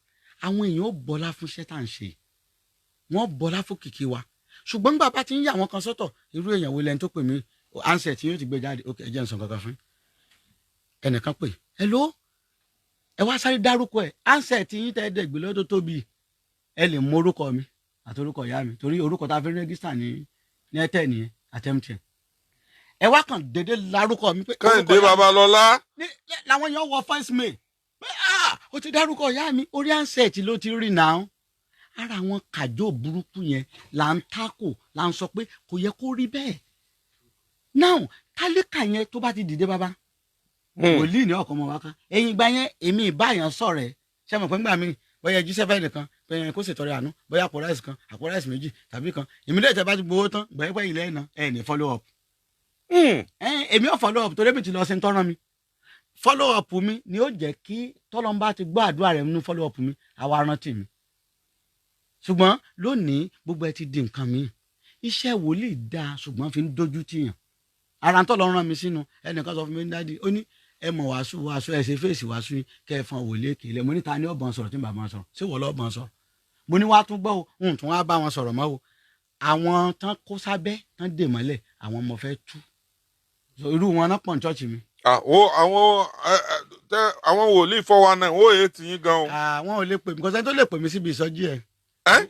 àwọn èèyàn ó bọ́lá fún iṣẹ́ tá à ń ṣe wọ́n bọ́lá fún kìkì wa ṣùgbọ́n nígbà bá ti ń yà wọ́n kan sọ́tọ̀ irú èèyàn wo lẹni tó pè mí ansẹ̀ tí yóò ti gbé jáde ok ẹ jẹ́ n sọ kankan fún ẹnìkan pè hello ẹ wá sáré dárúkọ ẹ ansẹ̀ tí yín tẹ́ dẹ̀gbẹ́ lọ́dọ̀ tóbi ẹ lè mú orúkọ mi àti orúkọ ìyá mi torí orúkọ tá a fi rẹ́gísítà ní ẹtẹ nìyẹn àtẹmtẹ ẹ wá kàn dédé lárúkọ mi pé Kẹ́hìndé Babalọ́lá làwọn èèyàn wọ first mail pé ó ti dárúkọ ìyá mi orí ansẹ̀ tí ló ti rí náà ara àwọn kàjọ burúkú yẹn là ń takò là ń sọ pé kò yẹ kó rí bẹ́ẹ̀ now tálíkà yẹn tó bá ti dìde bàbá wòlíì ní ọkọ ọmọ wa ká ẹ̀yìn ìgbà yẹn èmi ìbáyàn sọ̀rọ̀ ẹ ṣe mọ̀ pé ńgbà mi bóyá jíṣẹ́ fẹ́ nìkan bóyá kó ṣètọrẹ àánú bóyá àpò ráìsì kan àpò ráìsì méjì tàbí kan ìmílẹ̀ tẹ bá ti gbowó tán gbẹ̀yẹ́pẹ́ ilẹ̀ ẹ̀ náà ẹ̀ ní follow up èmi ò follow up torí mi ti lọ sí tọ́ràn mi follow up mi ni ó jẹ́ kí tọ́lọ́mbà ti gbọ́ àdúrà rẹ̀ nínú follow up mi àwa rántí mi ṣùgbọ́n lónìí gbogbo ẹ ti di nǹkan mi iṣẹ́ wòlíì dáa ṣùgbọ́n fi ń dojú tìyàn ara tó lọ rán mi sínú ẹnìkan sọ fún mi dáàdi ó ní ẹ mọ̀ wàásù ẹ ṣe fèsì wàásù yín kẹ́ ẹ fọn wòlíì èkèlè mo ní ta ni ọ̀bọ̀n sọ̀rọ̀ tí n bá wọn sọ̀rọ̀ ṣé wọ́n lọ́ọ̀bọ̀n sọ̀rọ̀ mo ní wàá tún gbọ́ o n tún wá bá wọn sọ̀rọ̀ mọ́ o àwọn tán kó sábẹ́ tán dè mọ́lẹ̀ àwọn ọmọ fẹ́ tú irú wọn náà pọ̀ ní ṣọ́ọ̀ṣì mi. àwọn wòlíì 419 ó èé tì yín gan o. àwọn ò lè pè mí kọ́sẹ́ tó lè pè mí síbi ìsọjí ẹ̀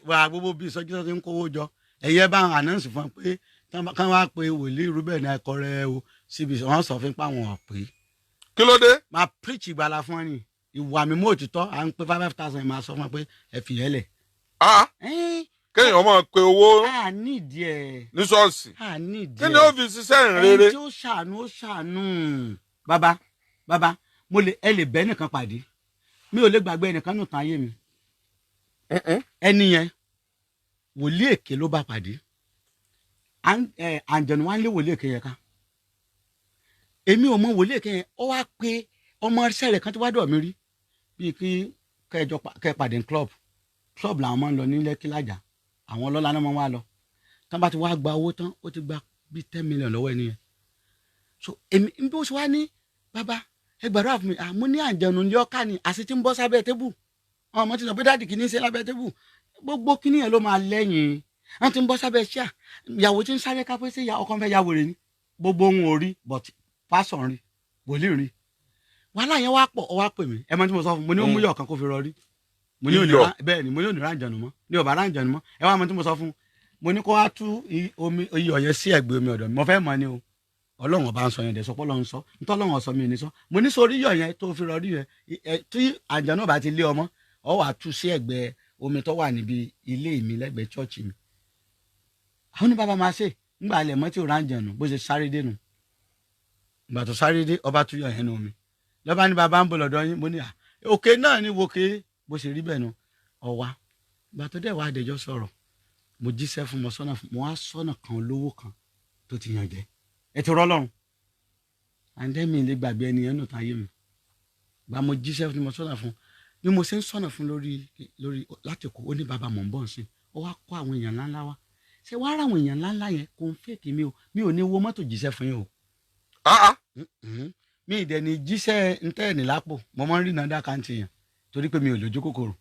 wà gbogbo bí ìsọjí tó ti ń kówó jọ ẹ̀yẹ bá ń ànáǹsì fún ọ pé kán wá pe wòlíì Rúbẹ́nì Akọrẹ o síbi wọ́n sọ fún páwọn ọ̀pẹ́. kí ló dé. máa preach ìgbàlà fún ọ ni ìwà mi mú òtítọ́ à ń pe 5,000 máa sọ fún ọ pé ẹ fi yẹn lẹ̀. kéèyàn máa pe owó nídìí ẹ̀ ní ṣọ́ọ̀ṣì kí ni ó fi ṣiṣẹ́ ìrere. ẹni tí ó ṣàánú bàbá ẹ lè bẹ́ nìkan pàdé mi ò lè gbàgbé ẹnìkan nù tán ayé mi ẹni yẹn wòlíì èké ló bá pàdé àǹjẹ̀nù wa ń lé wòlíì èké yẹn ká èmi ò mọ wòlíì èké yẹn ó wá pé ọmọ ẹsẹ̀ rẹ̀ kan tí wá dọ̀ mí rí bíi kí kẹ́ pàdé club làwọn máa ń lọ ní Lẹ́kí Lájà àwọn ọlọ́lá náà máa ń wá lọ tán bá ti wá gba owó tán ó ti gba bíi 10 million lọ́wọ́ ẹni yẹn so èmi bí ó ṣe wá ní bàbá ẹ gbàdúrà fún mi mo ní àǹjẹ̀nù ní ọ̀ká ni àṣẹ tí ń bọ́ sábẹ́ tébù àwọn ọmọ ti sọ pé dáàdì kì í ní í ṣe lábẹ́ tébù gbogbo kíní yẹn ló máa lẹ́yìn wọn ti ń bọ́ sábẹ́ ṣíà ìyàwó tí ń sáré ká pé sí ọkọ fẹ́ ya wèrè ni gbogbo ohun ò rí but pásọ̀ rí wòlíì rí wàhálà yẹn wá pọ̀ ọ wá pè mí ẹ mọ tí mo sọ fún mo ní ó mú yọ̀ kan kó fi rọrí mo ní òní bẹ́ẹ̀ ni mo ní òní ráǹjẹ̀nù mọ́ ní ọ̀bà ráǹjẹ̀nù mọ́ ẹ wá mọ tí mo sọ fún mo ní kó wá tú iyọ̀ yẹn sí ẹ̀gbẹ́ omi ọ̀dọ̀ mi mo fẹ́ mọ ni o ọlọ́run ọba ń sọ yẹn dẹ̀ sọ pé ọlọ́run sọ nítorí ọlọ́run ọ̀sọ́ mi ní sọ mo ní sórí iyọ̀ yẹn tó fi rọrí yẹn tí àǹjẹ̀nù bá ti lé ọmọ ọ wà tú sí ẹ̀gbẹ́ omi tó wà níbi ilé mi lẹ́gbẹ̀ẹ́ chọ́ọ̀chì mi àwọn ní bàbá máa ṣe ńgbà alẹ̀ mọ́ tí ò ráǹjẹ̀nù bó ṣe sáré dénú ìgbà tó sáré dé ọba tú yọ̀ yẹn nù omi lọ́ba ní bàbá ń bọ̀ lọ́dọ̀ yín mo ní òkè náà ní wòkè bó ṣe rí bẹ́ẹ̀ nu ọ̀wá ìgbà tó dẹ̀ wá àdéjọ́ sọ̀rọ̀ mo jíṣẹ́ fún mo sọ́nà fún mo wá sọ́nà kan olówó kan tó ti yàn jẹ́ ẹ ti rọ́lọ́run àǹdẹ́mì lè gbàgbé ẹni yẹn nù tán ayé mi gba mo jíṣẹ́ fún mo sọ́nà fún bí mo ṣe ń sọ́nà fún lórí láti kó ó ní bàbá mọ̀ ń bọ̀ sí ó wá kó àwọn èèyàn ńláńlá wá ṣé wàá rà àwọn èèyàn ńláńlá yẹn kò ń fèkì mi ò ní wo mọ́tò jíṣẹ́ fún yín o. mi ì dẹ̀ ní jíṣẹ́ ntẹ́ẹ̀nì lápò mo máa ń rí nàdá káǹtì yẹn torí pé mi ò lójú kòkòrò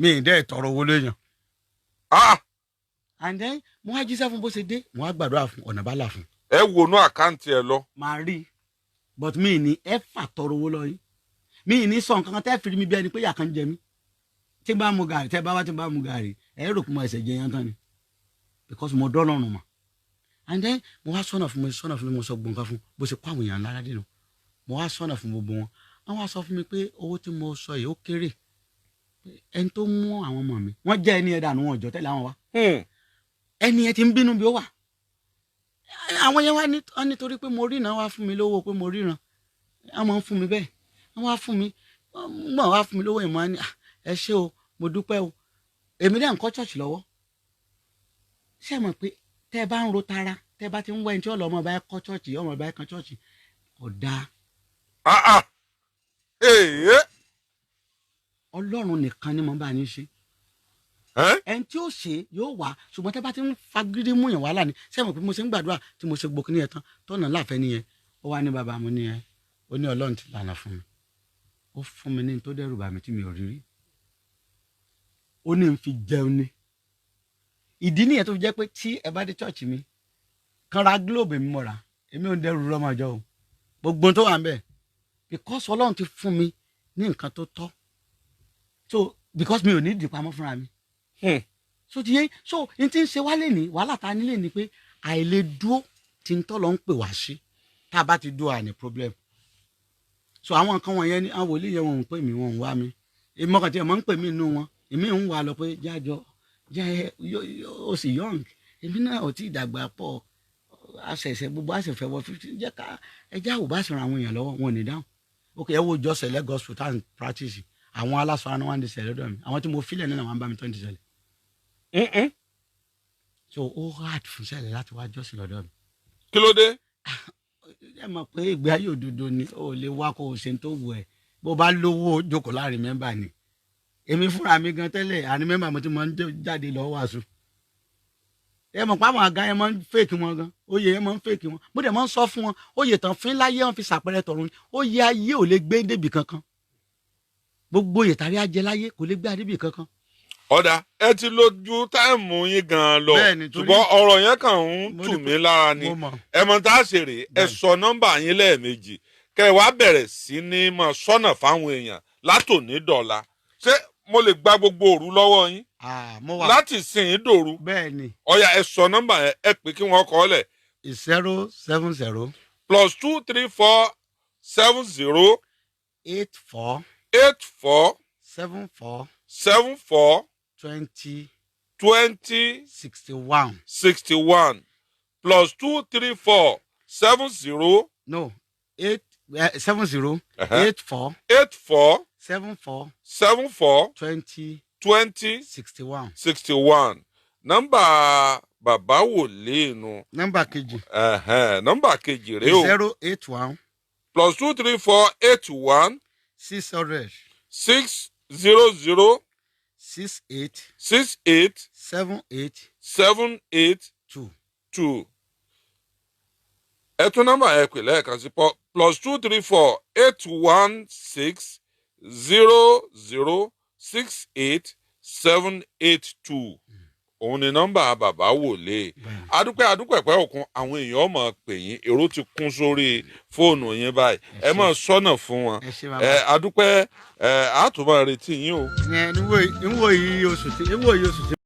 mi ì dẹ́ tọrọ owó léèyàn. and then mo wá jíṣẹ́ fún bó ṣe dé mo wá gbàdúrà fún ọ̀nà bá là fún. ẹ wọnú àkáǹtì ẹ lọ. màá rí but mi ì ní ẹ fà tọrọ owó lọ yín mi ì ní sọ nǹkan kan tẹ́ fi rí mi bí ẹni pé yà kan jẹ mí tí n bá mu gàrí tẹ́ bá wá tí n bá mu gàrí ẹ rò pé mo ẹsẹ̀ jẹ yẹn tán ni because mo dọ́lọ́run mà and then mo wá sọ́nà fún mi mo sọ gbọ̀ǹkan fún bó ṣe kó àwọn èèyàn ńlá dé nù mo wá sọ́nà fún gbogbo wọn wọ́n wá sọ fún mi pé owó tí mo sọ yìí ó kéré ẹni tó mú àwọn ọmọ mi wọ́n jẹ́ ẹni ẹ̀dá àwọn ọ̀jọ́ tẹ́lẹ̀ àwọn wa ẹni ẹ ti ń bínú bí ó wà àwọn yẹn wá nítorí pé mo ríran wá fún mi lówó pé mo ríran wọ́n máa ń fún mi bẹ́ẹ̀ wọ́n wá fún mi gbọ́n wá fún mi lówó ìmọ̀ ni ẹ ṣé o mo dúpẹ́ o èmi dẹ̀ ń kọ́ ṣọ́ọ̀ṣì lọ́wọ́ ṣé ẹ mọ̀ pé tẹ́ ẹ bá ń ro tara tẹ́ ẹ bá ti ń wá ẹni tí ọlọ́mọ bá kọ́ ṣọ́ọ̀ṣì ọmọ bá kan ṣọ́ọ̀ṣì kò dáa. Ọlọ́run nìkan ni mo bá ní ṣe ẹni tí ó ṣe yóò wá ṣùgbọ́n tẹ́ bá ti ń fagídí mú yàn wàhálà ni ṣé mo pé mo ṣe ń gbàdúrà tí mo ṣe gbókè ní ẹ̀ tán tọ́nà láàfẹ́ nìyẹn ó wá ní bàbá mo ní ẹ ó ní Ọlọ́run ti lànà fún mi ó fún mi ní tó dẹ́rù bà mí tí mi ò rí rí ó ní n fi jẹun ni ìdí nìyẹn tó fi jẹ́ pé tí ẹ bá dé chọ́ọ̀chì mi kan ra gílóòbù mi mọ́ra èmi ò ń dẹ́rù rọ́mọjọ́ o gbogbo tó wà ń bẹ̀ because Ọlọ́run ti fún mi ní nǹkan tó tọ́ so because mi ò ní ìdìpamọ́ fúnra mi so ti yé so n ti ń ṣe wálé ní wàhálà ta nílé ni pé àìlè dúró tí ń tọ́ lọ ń pè wá sí tá a bá ti dúró àní problem so àwọn nǹkan wọ̀nyẹn ni àwọn wòlíì yẹn wọn ń pè mí wọn ń wá mi èmi ọkàn tí ẹ mọ̀ ń pè mí inú wọn èmi ń wà lọ pé jájọ jẹ́ ó sì young èmi náà ò tí ì dàgbà pọ̀ àṣẹ̀ṣẹ̀ gbogbo àṣẹ̀fẹ̀ wọ 50 jẹ́ ká ẹjẹ́ àwò bá sì ran àwọn èèyàn lọ́wọ́ wọn ò ní dáhùn ok ẹ wo jọ sẹlẹ̀ gospel tá à ń practice àwọn aláṣọ ara wọn ti ṣẹlẹ̀ lọ́dọ̀ mi àwọn tí mo filẹ̀ nínú àwọn bá mi tó ń ti ṣẹlẹ̀ so ó hard fún ṣẹlẹ̀ láti wá jọ́sìn lọ́dọ̀ mi. kí ló dé. ẹ mọ̀ pé ìgbé ayé òdodo ni ó lè wá kó o ṣe tó wù ẹ́ bó bá lówó jókòó láàrin mẹ́mbà ni èmi fúnra mi gan tẹ́lẹ̀ àní mẹ́mbà mo ti máa ń jáde lọ́wọ́ wàásù ẹ mọ̀ pé àwọn àga yẹn máa ń fèkì wọn gan oyè yẹn máa ń fèkì wọn mo dẹ̀ máa ń sọ fún wọn oyè tán fín láyé wọn fi ṣàpẹrẹ tọ̀run oyè ayé ò lè gbé débì kankan gbogbo oyè tàbí ajẹ láyé kò lè gbé adébì kankan. ọ̀dà ẹ ti lójú táìmù yín gan-an lọ ṣùgbọ́n ọ̀rọ̀ yẹn kàn ń tù mí lára ni ẹ mọ̀ tá a ṣe rèé ẹ sọ nọ́mbà yín lẹ́ẹ̀mejì kẹ́ ẹ wá bẹ̀rẹ̀ sí ní mọ̀ sọ́nà fáwọn èèyàn látòní dọ̀la ṣé mo lè gba gbogbo òru lọ́wọ́ yín láti sìn ín dòru ọ̀yà ẹ sọ nọ́mbà yẹn ẹ pé kí wọ́n kọ́ lẹ̀. 070 +234 70 84 74 20 61 +234 70 no 70 84 74 20 61 nọ́mbà bàbá wòlíì nu. nọ́mbà kejì. nọ́mbà kejì rèé o. 081 +234 81 600 600 68 78 78 78 2 2. ẹ tún nọ́mbà yẹn pè lẹ́ẹ̀kan sí +234 816 0068 782 òun ni nọ́mbà bàbá wòlé. adúpẹ́ pẹ́ òkun àwọn èèyàn mọ̀ pè yín èrò ti kún sórí fóònù yín báyìí ẹ mọ̀ sọ́nà fún wọn. adúpẹ́ àtúmọ̀ retí yín o. níwò yìí oṣù tí